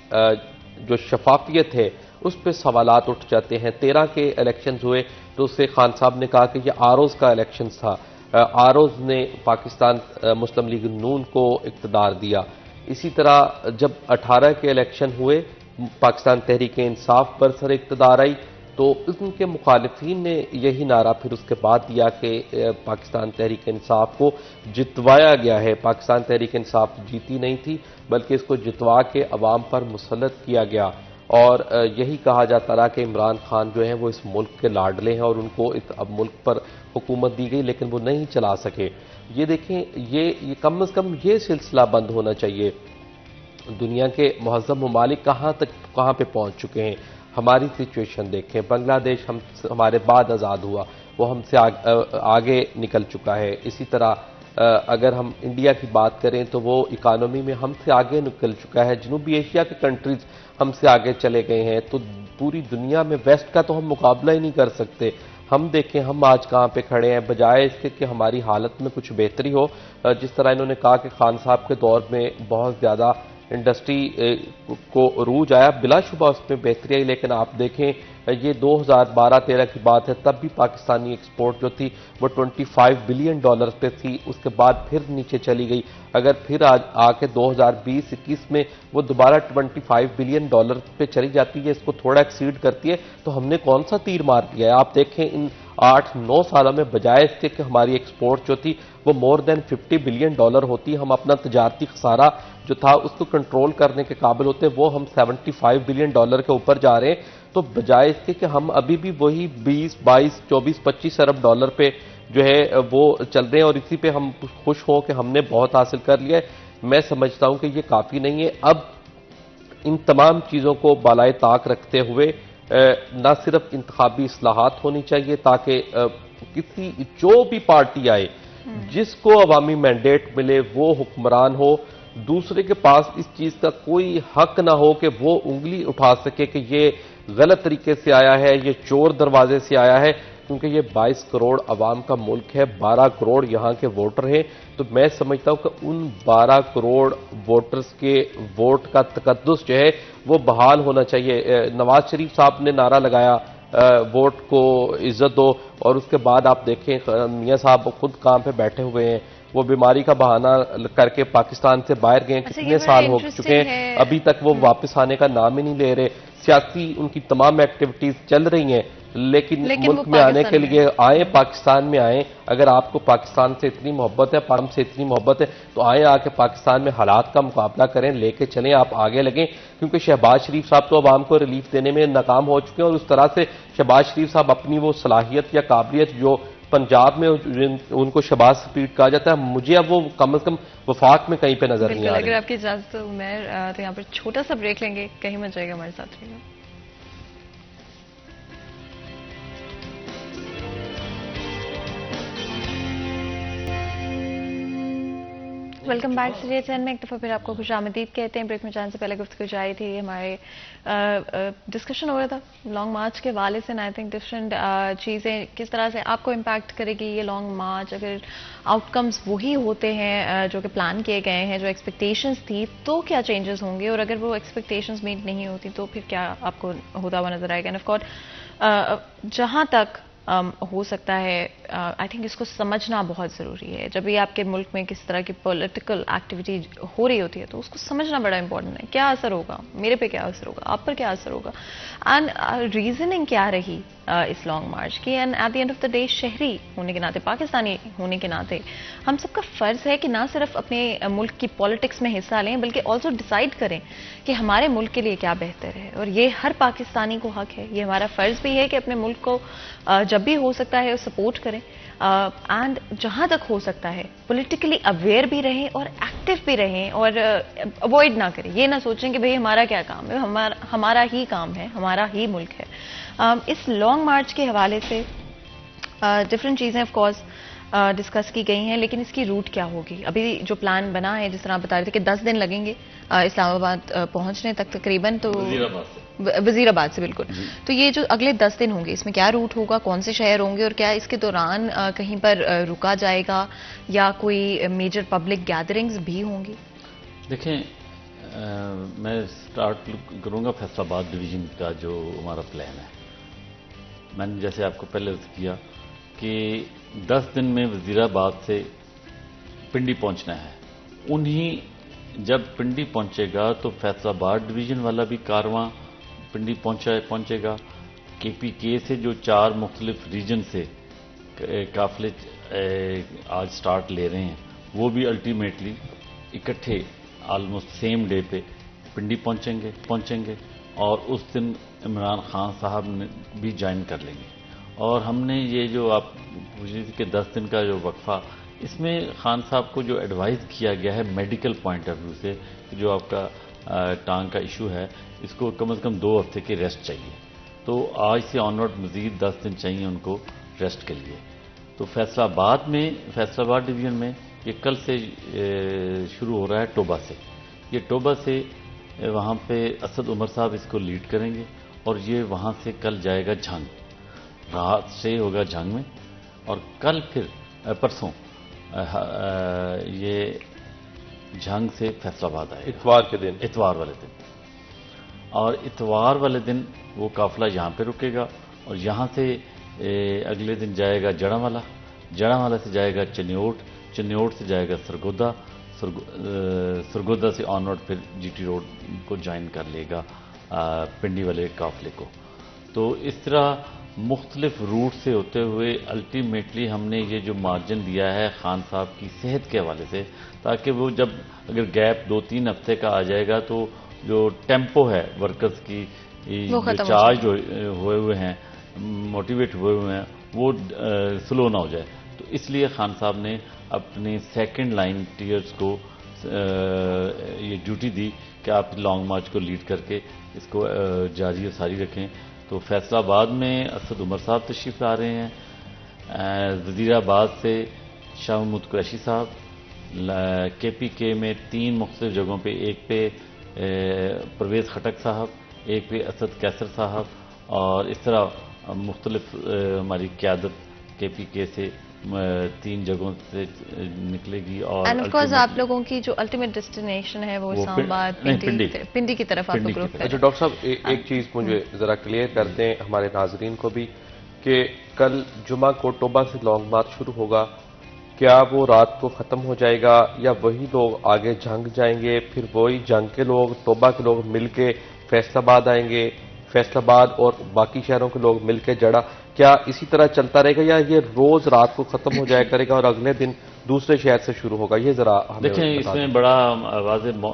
جو شفافیت ہے اس پہ سوالات اٹھ جاتے ہیں. 13 کے الیکشنز ہوئے تو اس سے خان صاحب نے کہا کہ یہ آروز کا الیکشن تھا. آروز نے پاکستان مسلم لیگ نون کو اقتدار دیا. اسی طرح جب 18 کے الیکشن ہوئے پاکستان تحریک انصاف برسر اقتدار آئی تو ان کے مخالفین نے یہی نعرہ پھر اس کے بعد دیا کہ پاکستان تحریک انصاف کو جتوایا گیا ہے. پاکستان تحریک انصاف جیتی نہیں تھی بلکہ اس کو جتوا کے عوام پر مسلط کیا گیا، اور یہی کہا جاتا رہا کہ عمران خان جو ہیں وہ اس ملک کے لاڈلے ہیں اور ان کو اب ملک پر حکومت دی گئی لیکن وہ نہیں چلا سکے. یہ دیکھیں یہ کم از کم یہ سلسلہ بند ہونا چاہیے. دنیا کے مہذب ممالک کہاں پہ پہنچ چکے ہیں. ہماری سچویشن دیکھیں، بنگلہ دیش ہمارے بعد آزاد ہوا، وہ ہم سے آگے نکل چکا ہے. اسی طرح اگر ہم انڈیا کی بات کریں تو وہ اکانومی میں ہم سے آگے نکل چکا ہے. جنوبی ایشیا کے کنٹریز ہم سے آگے چلے گئے ہیں. تو پوری دنیا میں ویسٹ کا تو ہم مقابلہ ہی نہیں کر سکتے. ہم دیکھیں ہم آج کہاں پہ کھڑے ہیں، بجائے اس کے کہ ہماری حالت میں کچھ بہتری ہو. جس طرح انہوں نے کہا کہ خان صاحب کے دور میں بہت زیادہ انڈسٹری کو عروج آیا، بلا شبہ اس میں بہتری آئی، لیکن آپ دیکھیں یہ 2012-13 کی بات ہے، تب بھی پاکستانی ایکسپورٹ جو تھی وہ $25 بلین پہ تھی. اس کے بعد پھر نیچے چلی گئی. اگر پھر آ کے 2020-21 میں وہ دوبارہ $25 بلین پہ چلی جاتی ہے، اس کو تھوڑا ایکسیڈ کرتی ہے، تو ہم نے کون سا تیر مار دیا ہے. آپ دیکھیں ان 8-9 سالوں میں بجائے اس کے کہ ہماری ایکسپورٹ جو تھی وہ مور دین $50 بلین ہوتی، ہم اپنا تجارتی خسارہ جو تھا اس کو کنٹرول کرنے کے قابل ہوتے، وہ ہم $75 بلین کے اوپر جا رہے ہیں. تو بجائے اس کے کہ ہم ابھی بھی وہی 20-22-24-25 ارب ڈالر پہ جو ہے وہ چل رہے ہیں اور اسی پہ ہم خوش ہوں کہ ہم نے بہت حاصل کر لیا ہے. میں سمجھتا ہوں کہ یہ کافی نہیں ہے. اب ان تمام چیزوں کو بالائے طاق رکھتے ہوئے نہ صرف انتخابی اصلاحات ہونی چاہیے تاکہ جو بھی پارٹی آئے جس کو عوامی مینڈیٹ ملے وہ حکمران ہو، دوسرے کے پاس اس چیز کا کوئی حق نہ ہو کہ وہ انگلی اٹھا سکے کہ یہ غلط طریقے سے آیا ہے، یہ چور دروازے سے آیا ہے، کیونکہ یہ 22 کروڑ عوام کا ملک ہے، 12 کروڑ یہاں کے ووٹر ہیں۔ تو میں سمجھتا ہوں کہ ان 12 کروڑ ووٹرز کے ووٹ کا تقدس جو ہے وہ بحال ہونا چاہیے۔ نواز شریف صاحب نے نعرہ لگایا ووٹ کو عزت دو، اور اس کے بعد آپ دیکھیں میاں صاحب خود کام پہ بیٹھے ہوئے ہیں، وہ بیماری کا بہانہ کر کے پاکستان سے باہر گئے، کتنے سال ہو چکے ہیں، ابھی تک وہ واپس آنے کا نام ہی نہیں لے رہے۔ سیاسی ان کی تمام ایکٹیویٹیز چل رہی ہیں، لیکن ملک میں آنے کے لیے آئیں، پاکستان میں آئیں۔ اگر آپ کو پاکستان سے اتنی محبت ہے، ہم سے اتنی محبت ہے، تو آئیں، آ کے پاکستان میں حالات کا مقابلہ کریں، لے کے چلیں، آپ آگے لگیں، کیونکہ شہباز شریف صاحب تو عوام کو ریلیف دینے میں ناکام ہو چکے ہیں، اور اس طرح سے شہباز شریف صاحب اپنی وہ صلاحیت یا قابلیت جو پنجاب میں ان کو شہباز سپیڈ کہا جاتا ہے، مجھے اب وہ کم از کم وفاق میں کہیں پہ نظر نہیں آ رہے۔ اگر آپ کی اجازت ہو میں تو یہاں پر چھوٹا سا بریک لیں گے، کہیں مت جائے گا، ہمارے ساتھ رہیے گا۔ ویلکم بیک سیریز 10 میں ایک دفعہ پھر آپ کو خوش آمدید کہتے ہیں۔ بریک میں جانے سے پہلے گفتگو جاری تھی، ہمارے ڈسکشن ہو رہا تھا لانگ مارچ کے حوالے سے، آئی تھنک ڈفرینٹ چیزیں کس طرح سے آپ کو امپیکٹ کرے گی یہ لانگ مارچ، اگر آؤٹ کمز وہی ہوتے ہیں جو کہ پلان کیے گئے ہیں، جو ایکسپیکٹیشنز تھی، تو کیا چینجز ہوں گے، اور اگر وہ ایکسپیکٹیشنز میٹ نہیں ہوتی تو پھر کیا آپ کو ہوتا ہوا نظر آئے گا۔ آف کورس جہاں تک ہو سکتا ہے آئی تھنک اس کو سمجھنا بہت ضروری ہے۔ جب بھی آپ کے ملک میں کس طرح کی پولیٹیکل ایکٹیویٹی ہو رہی ہوتی ہے تو اس کو سمجھنا بڑا امپورٹنٹ ہے، کیا اثر ہوگا، میرے پہ کیا اثر ہوگا، آپ پر کیا اثر ہوگا، اینڈ ریزننگ کیا رہی اس لانگ مارچ کی، and at the end of the day شہری ہونے کے ناطے، پاکستانی ہونے کے ناطے ہم سب کا فرض ہے کہ نہ صرف اپنے ملک کی پالیٹکس میں حصہ لیں بلکہ آلسو ڈیسائیڈ کریں کہ ہمارے ملک کے لیے کیا بہتر ہے، اور یہ ہر پاکستانی کو حق ہے، یہ ہمارا فرض بھی ہے کہ اپنے ملک کو جب بھی ہو سکتا ہے سپورٹ کریں، اینڈ جہاں تک ہو سکتا ہے پولیٹیکلی اویئر بھی رہیں اور ایکٹیو بھی رہیں، اور اوائڈ نہ کریں، یہ نہ سوچیں کہ بھئی ہمارا کیا کام ہے، ہمارا ہی کام ہے، ہمارا ہی ملک ہے۔ اس لانگ مارچ کے حوالے سے ڈفرینٹ چیزیں آف کورس ڈسکس کی گئی ہیں، لیکن اس کی روٹ کیا ہوگی؟ ابھی جو پلان بنا ہے، جس طرح آپ بتا رہے تھے کہ 10 دن لگیں گے اسلام آباد پہنچنے تک تقریباً، تو وزیر آباد سے بالکل، تو یہ جو اگلے 10 دن ہوں گے اس میں کیا روٹ ہوگا، کون سے شہر ہوں گے، اور کیا اس کے دوران کہیں پر رکا جائے گا یا کوئی میجر پبلک گیدرنگز بھی ہوں گی؟ دیکھیں میں سٹارٹ کروں گا فیصل آباد ڈویژن کا جو ہمارا پلان ہے۔ میں نے جیسے آپ کو پہلے عرض کیا کہ 10 دن میں وزیر آباد سے پنڈی پہنچنا ہے، انہیں جب پنڈی پہنچے گا تو فیصل آباد ڈویژن والا بھی کارواں پنڈی پہنچے گا، کے پی کے سے جو 4 مختلف ریجن سے قافلے آج سٹارٹ لے رہے ہیں وہ بھی الٹیمیٹلی اکٹھے آلموسٹ سیم ڈے پہ پنڈی پہنچیں گے، اور اس دن عمران خان صاحب نے بھی جوائن کر لیں گے۔ اور ہم نے یہ جو آپ پوچھ رہے تھے کہ 10 دن کا جو وقفہ، اس میں خان صاحب کو جو ایڈوائز کیا گیا ہے میڈیکل پوائنٹ آف ویو سے، جو آپ کا ٹانگ کا ایشو ہے، اس کو کم از کم 2 ہفتے کی ریسٹ چاہیے، تو آج سے آنورڈ مزید 10 دن چاہیے ان کو ریسٹ کے لیے۔ تو فیصل آباد ڈویژن میں یہ کل سے شروع ہو رہا ہے ٹوبہ سے، یہ ٹوبہ سے وہاں پہ اسد عمر صاحب اس کو لیڈ کریں گے، اور یہ وہاں سے کل جائے گا جھنگ، رات سے ہوگا جھنگ میں، اور کل پھر پرسوں یہ جھنگ سے فیصل آباد آئے گا اتوار والے دن، اور اتوار والے دن وہ قافلہ یہاں پہ رکے گا، اور یہاں سے اگلے دن جائے گا جڑاں سے جائے گا چنیوٹ سے جائے گا سرگودا سے آنورڈ پھر جی ٹی روڈ کو جوائن کر لے گا پنڈی والے قافلے کو۔ تو اس طرح مختلف روٹ سے ہوتے ہوئے الٹیمیٹلی ہم نے یہ جو مارجن دیا ہے خان صاحب کی صحت کے حوالے سے، تاکہ وہ جب اگر گیپ 2-3 ہفتے کا آ جائے گا تو جو ٹیمپو ہے ورکرز کی چارج ہوئے ہوئے ہیں، موٹیویٹ ہوئے ہوئے ہیں، وہ سلو نہ ہو جائے، تو اس لیے خان صاحب نے اپنی سیکنڈ لائن ٹیئرز کو یہ ڈیوٹی دی کہ آپ لانگ مارچ کو لیڈ کر کے اس کو جاری و ساری رکھیں۔ تو فیصل آباد میں اسد عمر صاحب تشریف لا رہے ہیں، وزیر آباد سے شاہ محمود قریشی صاحب، KPK میں 3 مختلف جگہوں پہ، ایک پہ پرویز خٹک صاحب، ایک پہ اسد کیسر صاحب، اور اس طرح مختلف ہماری قیادت KPK سے 3 جگہوں سے نکلے گی. اور اینڈ آف کورس آپ لوگوں کی جو الٹیمیٹ ڈیسٹینیشن ہے وہ اسلام آباد پنڈی کی طرف آپ لوگ رخ اچھا ڈاکٹر صاحب ایک چیز مجھے ذرا کلیئر کر دیں ہمارے ناظرین کو بھی کہ کل جمعہ کو ٹوبہ سے لانگ مارچ شروع ہوگا، کیا وہ رات کو ختم ہو جائے گا یا وہی لوگ آگے جھنگ جائیں گے، پھر وہی جنگ کے لوگ ٹوبہ کے لوگ مل کے فیصل آباد آئیں گے، فیصل آباد اور باقی شہروں کے لوگ مل کے جڑا، کیا اسی طرح چلتا رہے گا یا یہ روز رات کو ختم ہو جایا کرے گا اور اگلے دن دوسرے شہر سے شروع ہوگا؟ یہ ذرا ہمیں دیکھیں اس میں بڑا واضح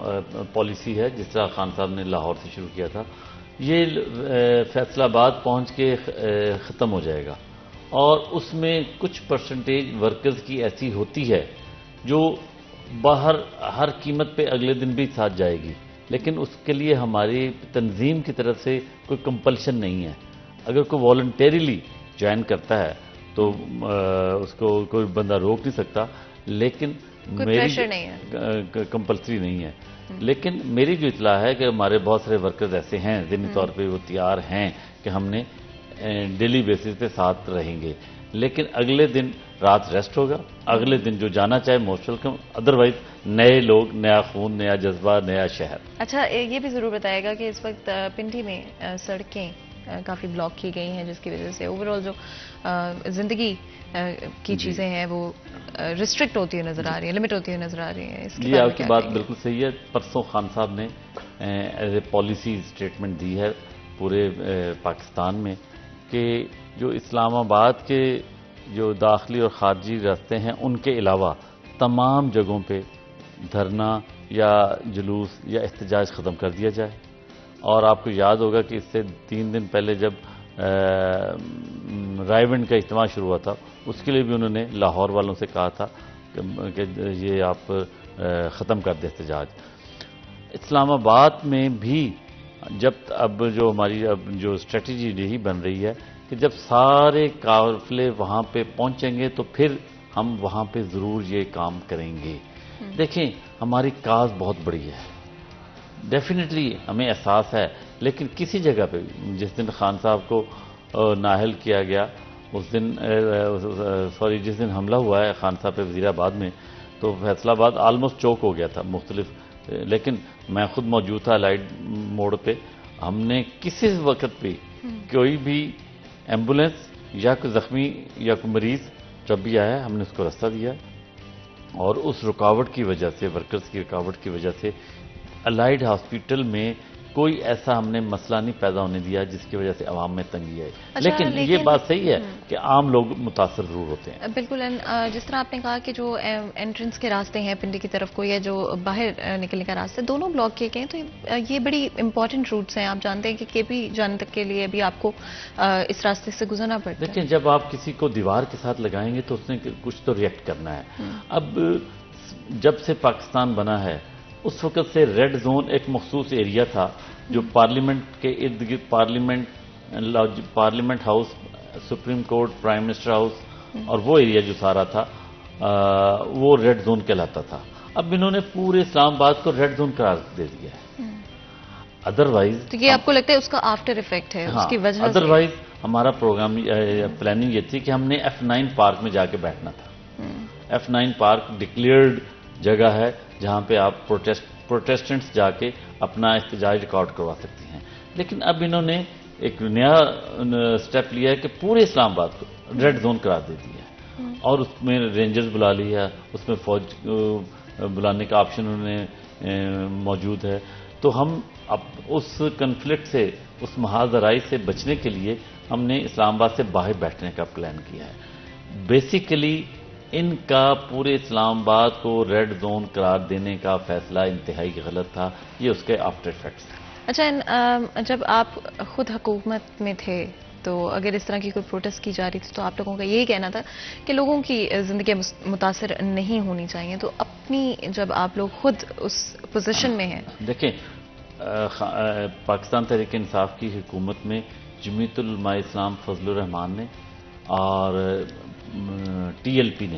پالیسی ہے. جس طرح خان صاحب نے لاہور سے شروع کیا تھا، یہ فیصل آباد پہنچ کے ختم ہو جائے گا، اور اس میں کچھ پرسنٹیج ورکرز کی ایسی ہوتی ہے جو باہر ہر قیمت پہ اگلے دن بھی ساتھ جائے گی، لیکن اس کے لیے ہماری تنظیم کی طرف سے کوئی کمپلشن نہیں ہے. اگر کوئی والنٹیریلی جوائن کرتا ہے تو اس کو کوئی بندہ روک نہیں سکتا، لیکن میری کمپلسری نہیں ہے. لیکن میری جو اطلاع ہے کہ ہمارے بہت سارے ورکرز ایسے ہیں ذہنی طور پہ وہ تیار ہیں کہ ہم نے ڈیلی بیسس پہ ساتھ رہیں گے، لیکن اگلے دن رات ریسٹ ہوگا، اگلے دن جو جانا چاہے موسٹ ویلکم، ادروائز نئے لوگ، نیا خون، نیا جذبہ، نیا شہر. اچھا یہ بھی ضرور بتائے گا کہ اس وقت پنڈی میں سڑکیں کافی بلاک کی گئی ہیں، جس کی وجہ سے اوور آل جو زندگی کی چیزیں ہیں وہ ریسٹرکٹ ہوتی ہوئی نظر آ رہی ہیں، لمٹ ہوتی ہوئی نظر آ رہی ہیں. جی آپ کی بات بالکل صحیح ہے. پرسوں خان صاحب نے ایز اے پالیسی اسٹیٹمنٹ دی ہے پورے پاکستان میں کہ جو اسلام آباد کے جو داخلی اور خارجی راستے ہیں ان کے علاوہ تمام جگہوں پہ دھرنا یا جلوس یا احتجاج ختم کر دیا جائے. اور آپ کو یاد ہوگا کہ اس سے 3 دن پہلے جب رائیونڈ کا اجتماع شروع ہوا تھا اس کے لیے بھی انہوں نے لاہور والوں سے کہا تھا کہ یہ آپ ختم کر دیں احتجاج. اسلام آباد میں بھی جب اب جو ہماری اب جو اسٹریٹجی یہی بن رہی ہے کہ جب سارے قافلے وہاں پہ پہنچیں گے تو پھر ہم وہاں پہ ضرور یہ کام کریں گے. دیکھیں ہماری کاز بہت بڑی ہے، ڈیفینیٹلی ہمیں احساس ہے، لیکن کسی جگہ پہ جس دن خان صاحب کو نااہل کیا گیا اس دن جس دن حملہ ہوا ہے خان صاحب پہ وزیر آباد میں، تو فیصل آباد آلموسٹ چوک ہو گیا تھا مختلف، لیکن میں خود موجود تھا لائٹ موڑ پہ. ہم نے کسی وقت پہ کوئی بھی ایمبولینس یا کوئی زخمی یا کوئی مریض جب بھی آیا ہم نے اس کو راستہ دیا، اور اس رکاوٹ کی وجہ سے، ورکرز کی رکاوٹ کی وجہ سے الائیڈ ہاسپٹل میں کوئی ایسا ہم نے مسئلہ نہیں پیدا ہونے دیا جس کی وجہ سے عوام میں تنگی آئی. لیکن یہ بات صحیح ہے کہ عام لوگ متاثر ضرور ہوتے ہیں. بالکل. جس طرح آپ نے کہا کہ جو انٹرنس کے راستے ہیں پنڈی کی طرف کو یا جو باہر نکلنے کا راستہ دونوں بلاک کیے گئے، تو یہ بڑی امپورٹنٹ روٹس ہیں. آپ جانتے ہیں کہ KP جانے تک کے لیے بھی آپ کو اس راستے سے گزرنا پڑتا ہے. دیکھیں جب آپ کسی کو دیوار کے ساتھ لگائیں گے تو اس نے کچھ تو ریئیکٹ کرنا ہے. اب جب سے پاکستان بنا ہے اس وقت سے ریڈ زون ایک مخصوص ایریا تھا جو پارلیمنٹ کے ارد گرد parliament house, supreme court, prime minister house اور وہ ایریا جو سارا تھا وہ ریڈ زون کہلاتا تھا. اب انہوں نے پورے اسلام آباد کو ریڈ زون قرار دے دیا ہے. ادروائز تو یہ آپ کو لگتا ہے اس کا آفٹر افیکٹ ہے اس کی وجہ سے؟ ادروائز ہمارا پروگرام پلاننگ یہ تھی کہ ہم نے F9 پارک میں جا کے بیٹھنا تھا. F9 پارک ڈکلیئرڈ جگہ ہے جہاں پہ آپ پروٹیسٹنٹس جا کے اپنا احتجاج ریکارڈ کروا سکتے ہیں. لیکن اب انہوں نے ایک نیا سٹیپ لیا ہے کہ پورے اسلام آباد کو ریڈ زون قرار دے دیا ہے، اور اس میں رینجرز بلا لیا، اس میں فوج بلانے کا آپشن انہوں نے موجود ہے. تو ہم اب اس کنفلکٹ سے، اس محاذ رائی سے بچنے کے لیے ہم نے اسلام آباد سے باہر بیٹھنے کا پلان کیا ہے. بیسیکلی ان کا پورے اسلام آباد کو ریڈ زون قرار دینے کا فیصلہ انتہائی غلط تھا. یہ اس کے آفٹر ایفیکٹس ہیں. اچھا جب آپ خود حکومت میں تھے تو اگر اس طرح کی کوئی پروٹیسٹ کی جا رہی تھی تو آپ لوگوں کا یہی کہنا تھا کہ لوگوں کی زندگی متاثر نہیں ہونی چاہیے. تو اپنی جب آپ لوگ خود اس پوزیشن میں ہیں، دیکھیں پاکستان تحریک انصاف کی حکومت میں جمعیت العلماء اسلام فضل الرحمان نے اور TLP نے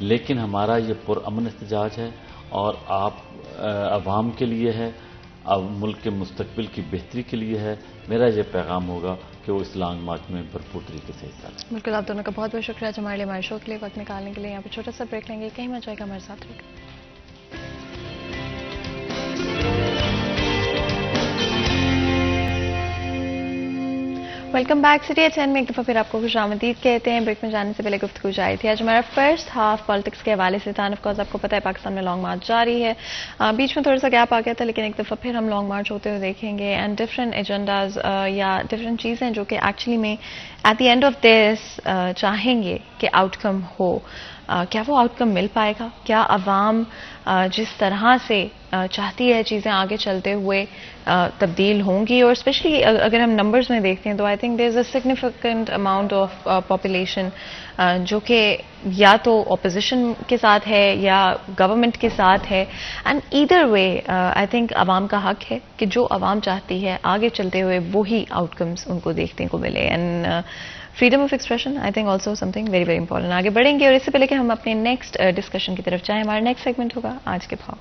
لیکن ہمارا یہ پرامن احتجاج ہے اور آپ عوام کے لیے ہے، اب ملک کے مستقبل کی بہتری کے لیے ہے. میرا یہ پیغام ہوگا کہ وہ اس لانگ مارچ میں بھرپور طریقے سے حصہ لیں. بالکل، آپ دونوں کا بہت بہت شکریہ ہمارے لیے، ہمارے شو کے لیے وقت نکالنے کے لیے. یہاں پہ چھوٹا سا بریک لیں گے، کہیں مت جائے گا، ہمارے ساتھ رہے گا. Welcome back. سٹی ایٹ 10 میں ایک دفعہ پھر آپ کو خوش آمدید کہتے ہیں. بریک میں جانے سے پہلے گفتگو جاری تھی. آج ہمارا فرسٹ ہاف پالیٹکس کے حوالے سے تھا. آف کورس آپ کو پتہ ہے پاکستان میں لانگ مارچ جاری ہے. بیچ میں تھوڑا سا گیپ آ گیا تھا، لیکن ایک دفعہ پھر ہم لانگ مارچ ہوتے ہوئے دیکھیں گے اینڈ ڈفرینٹ ایجنڈاز یا ڈفرینٹ چیزیں جو کہ ایکچولی میں at the end of this چاہیں گے کہ آؤٹ کم ہو. کیا وہ آؤٹ کم مل پائے گا؟ کیا عوام جس طرح سے چاہتی ہے چیزیں آگے چلتے ہوئے تبدیل ہوں گی؟ اور اسپیشلی اگر ہم نمبرز میں دیکھتے ہیں تو I think there is a significant amount of population جو کہ یا تو اپوزیشن کے ساتھ ہے یا گورنمنٹ کے ساتھ ہے. And either way I think عوام کا حق ہے کہ جو عوام چاہتی ہے آگے چلتے ہوئے وہی آؤٹ کمز ان کو دیکھنے کو ملے. And freedom of expression I think also some thing very very important. آگے بڑھیں گے اور اس سے پہلے کہ ہم اپنے نیکسٹ ڈسکشن کی طرف جائیں، ہمارا نیکسٹ سیگمنٹ ہوگا آج کے بھاؤ.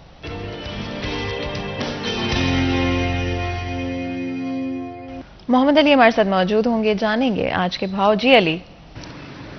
محمد علی ہمارے ساتھ موجود ہوں گے، جانیں گے آج کے بھاؤ. جی علی.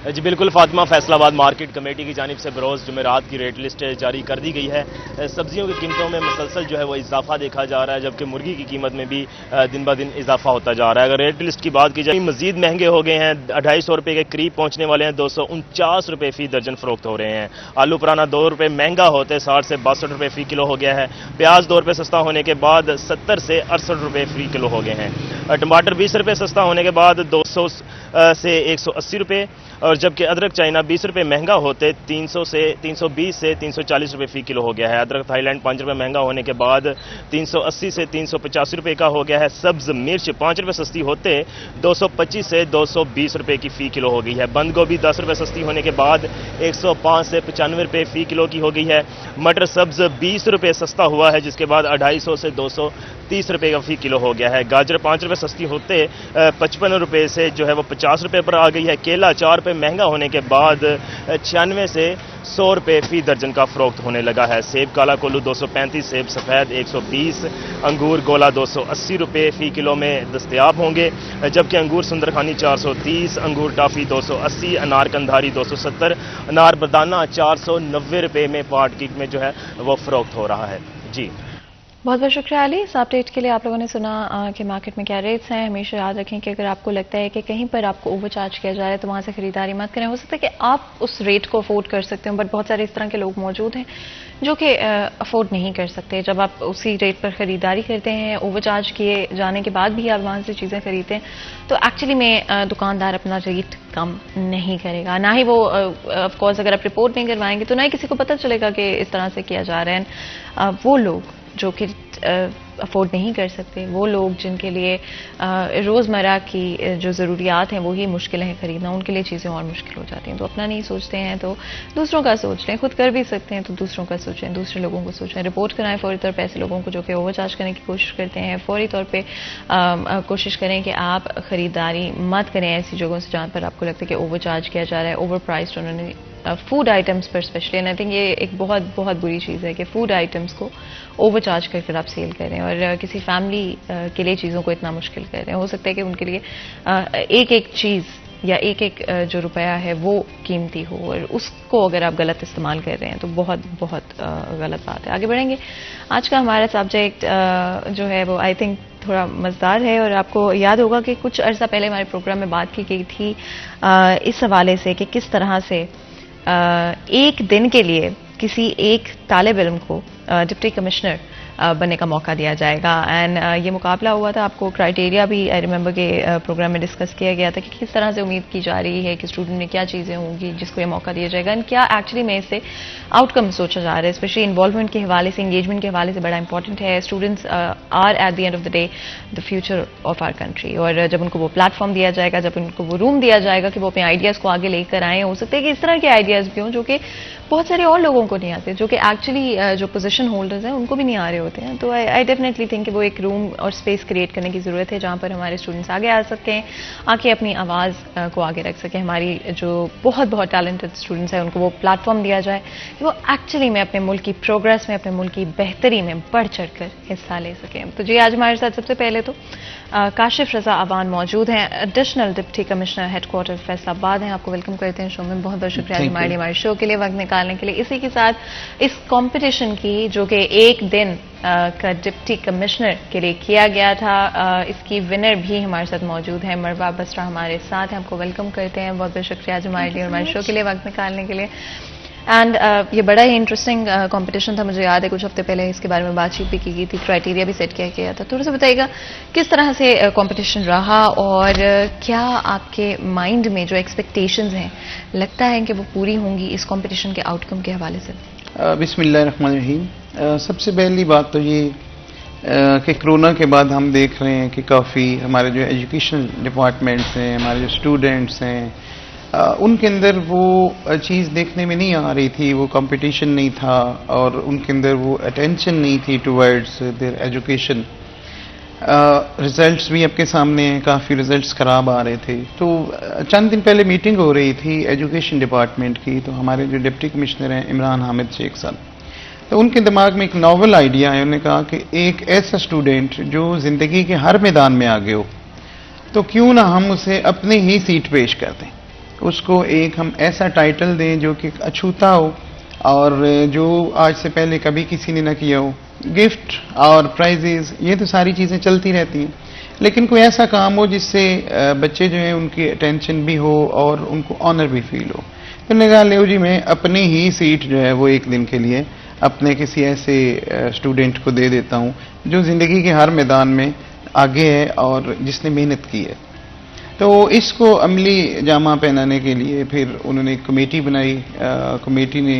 جی بالکل فاطمہ، فیصل آباد مارکیٹ کمیٹی کی جانب سے بروز جمعرات کی ریٹ لسٹ جاری کر دی گئی ہے. سبزیوں کی قیمتوں میں مسلسل جو ہے وہ اضافہ دیکھا جا رہا ہے، جبکہ مرغی کی قیمت میں بھی دن بہ دن اضافہ ہوتا جا رہا ہے. اگر ریٹ لسٹ کی بات کی جائے مزید مہنگے ہو گئے ہیں، 250 روپے کے قریب پہنچنے والے ہیں. 249 روپے فی درجن فروخت ہو رہے ہیں. آلو پرانا 2 روپے مہنگا ہوتے 60 سے 62 روپے فی کلو ہو گیا ہے. پیاز 2 روپے سستا ہونے کے بعد 70 سے 68 روپے فی کلو ہو گئے ہیں. ٹماٹر 20 روپے سستا ہونے کے بعد 200 سے 180 روپے، اور جبکہ ادرک چائنا 20 روپے مہنگا ہوتے 320 سے 340 روپے فی کلو ہو گیا ہے. ادرک تھائی لینڈ 5 روپے مہنگا ہونے کے بعد 380 سے 385 روپے کا ہو گیا ہے. سبز مرچ 5 روپے سستی ہوتے 225 سے 220 روپے کی فی کلو ہو گئی ہے. بند گوبھی 10 روپے سستی ہونے کے بعد 105 سے 95 روپے فی کلو کی ہو گئی ہے. مٹر سبز 20 روپے سستا ہوا ہے، جس کے بعد 250 سے 230 روپے کا فی کلو ہو گیا ہے. گاجر 5 روپے سستی ہوتے 55 روپے سے جو ہے وہ 50 روپے پر آ گئی ہے. کیلا 4 روپے مہنگا ہونے کے بعد 96 سے 100 روپے فی درجن کا فروخت ہونے لگا ہے. سیب کالا کولو 235، سیب سفید 120، انگور گولا 280 روپے فی کلو میں دستیاب ہوں گے، جبکہ انگور سندرخانی 430، انگور ٹافی 280، انار کندھاری 270، انار بدانہ 490 روپے میں پاٹ کی میں جو ہے وہ فروخت ہو رہا ہے. جی بہت بہت شکریہ علی. اس اپڈیٹ کے لیے آپ لوگوں نے سنا کہ مارکیٹ میں کیا ریٹس ہیں. ہمیشہ یاد رکھیں کہ اگر آپ کو لگتا ہے کہ کہیں پر آپ کو اوور چارج کیا جا رہا ہے تو وہاں سے خریداری مت کریں. ہو سکتا ہے کہ آپ اس ریٹ کو افورڈ کر سکتے ہیں، بٹ بہت سارے اس طرح کے لوگ موجود ہیں جو کہ افورڈ نہیں کر سکتے. جب آپ اسی ریٹ پر خریداری کرتے ہیں، اوور چارج کیے جانے کے بعد بھی آپ وہاں سے چیزیں خریدتے ہیں، تو ایکچولی میں دکاندار اپنا ریٹ کم نہیں کرے گا. نہ ہی وہ آف کورس اگر آپ رپورٹ نہیں کروائیں گے تو نہ ہی کسی کو پتہ چلے گا کہ اس طرح سے کیا جا رہا ہے. وہ لوگ جو کہ افورڈ نہیں کر سکتے، وہ لوگ جن کے لیے روزمرہ کی جو ضروریات ہیں وہی مشکل ہیں خریدنا، ان کے لیے چیزیں اور مشکل ہو جاتی ہیں. تو اپنا نہیں سوچتے ہیں تو دوسروں کا سوچ لیں. خود کر بھی سکتے ہیں تو دوسروں کا سوچیں، دوسرے لوگوں کو سوچیں. رپورٹ کرائیں فوری طور پہ ایسے لوگوں کو جو کہ اوور چارج کرنے کی کوشش کرتے ہیں. فوری طور پہ کوشش کریں کہ آپ خریداری مت کریں ایسی جگہوں سے جہاں پر آپ کو لگتا ہے کہ اوور چارج کیا جا رہا ہے، اوور پرائسڈ انہوں نے فوڈ آئٹمس پر اسپیشلی. اینڈ آئی تھنک یہ ایک بہت بہت بری چیز ہے کہ فوڈ آئٹمس کو اوور چارج کر کر آپ سیل کریں اور کسی فیملی کے لیے چیزوں کو اتنا مشکل کر رہے ہیں. ہو سکتا ہے کہ ان کے لیے ایک ایک چیز یا ایک ایک جو روپیہ ہے وہ قیمتی ہو، اور اس کو اگر آپ غلط استعمال کر رہے ہیں تو بہت بہت غلط بات ہے. آگے بڑھیں گے. آج کا ہمارا سبجیکٹ جو ہے وہ آئی تھنک تھوڑا مزدار ہے، اور آپ کو یاد ہوگا کہ کچھ عرصہ پہلے ہمارے پروگرام میں بات کی گئی تھی اس حوالے سے کہ کس طرح سے ایک دن کے لیے کسی ایک طالب علم کو ڈپٹی کمشنر بننے کا موقع دیا جائے گا. اینڈ یہ مقابلہ ہوا تھا. آپ کو کرائیٹیریا بھی آئی ریمبر کے پروگرام میں ڈسکس کیا گیا تھا کہ کس طرح سے امید کی جا رہی ہے کہ اسٹوڈنٹ میں کیا چیزیں ہوں گی جس کو یہ موقع دیا جائے گا، اینڈ کیا ایکچولی میں اس سے آؤٹ کم سوچا جا رہا ہے. اسپیشلی انوالومنٹ کے حوالے سے، انگیجمنٹ کے حوالے سے بڑا امپورٹنٹ ہے. Students are at the end of the day the future of our country, اور جب ان کو وہ پلیٹ فارم دیا جائے گا، جب ان کو وہ روم دیا جائے گا کہ وہ اپنے آئیڈیاز کو آگے لے کر آئیں. ہو سکتا ہے کہ اس طرح کے آئیڈیاز بھی ہوں جو کہ بہت سارے اور لوگوں کو نہیں آتے، جو کہ ایکچولی جو پوزیشن ہولڈرز ہیں ان کو بھی نہیں آ رہے ہوتے ہیں. تو آئی ڈیفینیٹلی تھنک کہ وہ ایک روم اور اسپیس کریٹ کرنے کی ضرورت ہے جہاں پر ہمارے اسٹوڈنٹس آگے آ سکیں, آ کے اپنی آواز کو آگے رکھ سکیں. ہماری جو بہت بہت ٹیلنٹڈ اسٹوڈنٹس ہیں ان کو وہ پلیٹ فارم دیا جائے کہ وہ ایکچولی میں اپنے ملک کی پروگرس میں, اپنے ملک کی بہتری میں بڑھ چڑھ کر حصہ لے سکیں. تو جی آج ہمارے ساتھ سب سے پہلے تو کاشف رضا اوان موجود ہیں, additional deputy commissioner headquarter Faisalabad ہیں. آپ کو ویلکم کرتے ہیں شو میں. بہت بہت شکریہ ہمارے شو کے لیے وقت نکالنے کے لیے. اسی کے ساتھ اس کمپٹیشن کی جو کہ ایک دن کا ڈپٹی کمشنر کے لیے کیا گیا تھا, اس کی ونر بھی ہمارے ساتھ موجود ہیں. مروہ بسرا ہمارے ساتھ ہیں. آپ کو ویلکم کرتے ہیں. بہت بہت شکریہ آج ہمارے لیے اور ہمارے شو کے لیے وقت نکالنے کے لیے. اینڈ یہ بڑا ہی انٹرسٹنگ کمپٹیشن تھا. مجھے یاد ہے کچھ ہفتے پہلے اس کے بارے میں بات چیت بھی کی گئی تھی, کرائٹیریا بھی سیٹ کیا گیا تھا. تھوڑا سا بتائیے گا کس طرح سے کمپٹیشن رہا اور کیا آپ کے مائنڈ میں جو ایکسپیکٹیشنز ہیں لگتا ہے کہ وہ پوری ہوں گی اس کمپٹیشن کے آؤٹ کم کے حوالے سے؟ بسم اللہ الرحمن الرحیم. سب سے پہلی بات تو یہ کہ کرونا کے بعد ہم دیکھ رہے ہیں کہ کافی ہمارے جو ایجوکیشن ڈپارٹمنٹس ہیں, ہمارے جو اسٹوڈنٹس ہیں, ان کے اندر وہ چیز دیکھنے میں نہیں آ رہی تھی. وہ کمپٹیشن نہیں تھا اور ان کے اندر وہ اٹینشن نہیں تھی ٹورڈز دیئر ایجوکیشن. رزلٹس بھی آپ کے سامنے ہیں, کافی رزلٹس خراب آ رہے تھے. تو چند دن پہلے میٹنگ ہو رہی تھی ایجوکیشن ڈپارٹمنٹ کی, تو ہمارے جو ڈپٹی کمشنر ہیں عمران حامد شیخ صاحب, تو ان کے دماغ میں ایک ناول آئیڈیا ہے. انہوں نے کہا کہ ایک ایسا اسٹوڈنٹ جو زندگی کے ہر میدان میں آگے ہو, تو کیوں نہ ہم اسے اپنی ہی سیٹ پیش کر دیں. اس کو ایک ہم ایسا ٹائٹل دیں جو کہ اچھوتا ہو اور جو آج سے پہلے کبھی کسی نے نہ کیا ہو. گفٹ اور پرائزز یہ تو ساری چیزیں چلتی رہتی ہیں, لیکن کوئی ایسا کام ہو جس سے بچے جو ہیں ان کی اٹینشن بھی ہو اور ان کو آنر بھی فیل ہو. تو میں نے کہا لیو جی میں اپنی ہی سیٹ جو ہے وہ ایک دن کے لیے اپنے کسی ایسے اسٹوڈنٹ کو دے دیتا ہوں جو زندگی کے ہر میدان میں آگے ہے اور جس نے محنت کی ہے. تو اس کو عملی جامہ پہنانے کے لیے پھر انہوں نے ایک کمیٹی بنائی. کمیٹی نے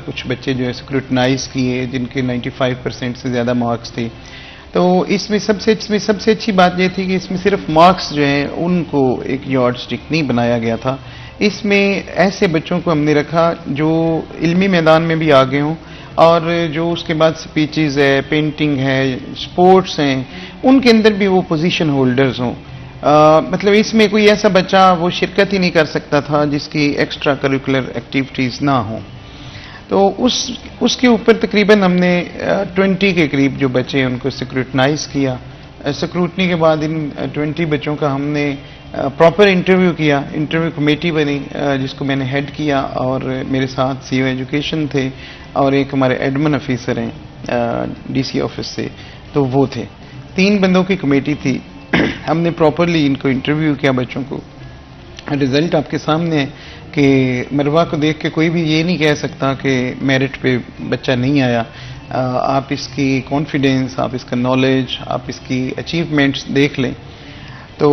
کچھ بچے جو ہے اسکروٹنائز کیے جن کے 95% سے زیادہ مارکس تھے. تو اس میں سب سے اچھی بات یہ تھی کہ اس میں صرف مارکس جو ہیں ان کو ایک یارڈ اسٹک نہیں بنایا گیا تھا. اس میں ایسے بچوں کو ہم نے رکھا جو علمی میدان میں بھی آگے ہوں اور جو اس کے بعد سپیچز ہے, پینٹنگ ہے, اسپورٹس ہیں, ان کے اندر بھی وہ پوزیشن ہولڈرز ہوں. مطلب اس میں کوئی ایسا بچہ وہ شرکت ہی نہیں کر سکتا تھا جس کی ایکسٹرا کریکولر ایکٹیویٹیز نہ ہوں. تو اس کے اوپر تقریباً ہم نے 20 کے قریب جو بچے ہیں ان کو سکروٹنائز کیا. سکروٹنی کے بعد ان 20 بچوں کا ہم نے پراپر انٹرویو کیا. انٹرویو کمیٹی بنی جس کو میں نے ہیڈ کیا اور میرے ساتھ سی او ایجوکیشن تھے اور ایک ہمارے ایڈمن آفیسر ہیں ڈی سی آفس سے, تو وہ تھے. 3 بندوں کی کمیٹی تھی. ہم نے پراپرلی ان کو انٹرویو کیا بچوں کو. رزلٹ آپ کے سامنے ہے کہ مروہ کو دیکھ کے کوئی بھی یہ نہیں کہہ سکتا کہ میرٹ پہ بچہ نہیں آیا. آپ اس کی کانفیڈینس, آپ اس کا نالج, آپ اس کی اچیومنٹس دیکھ لیں. تو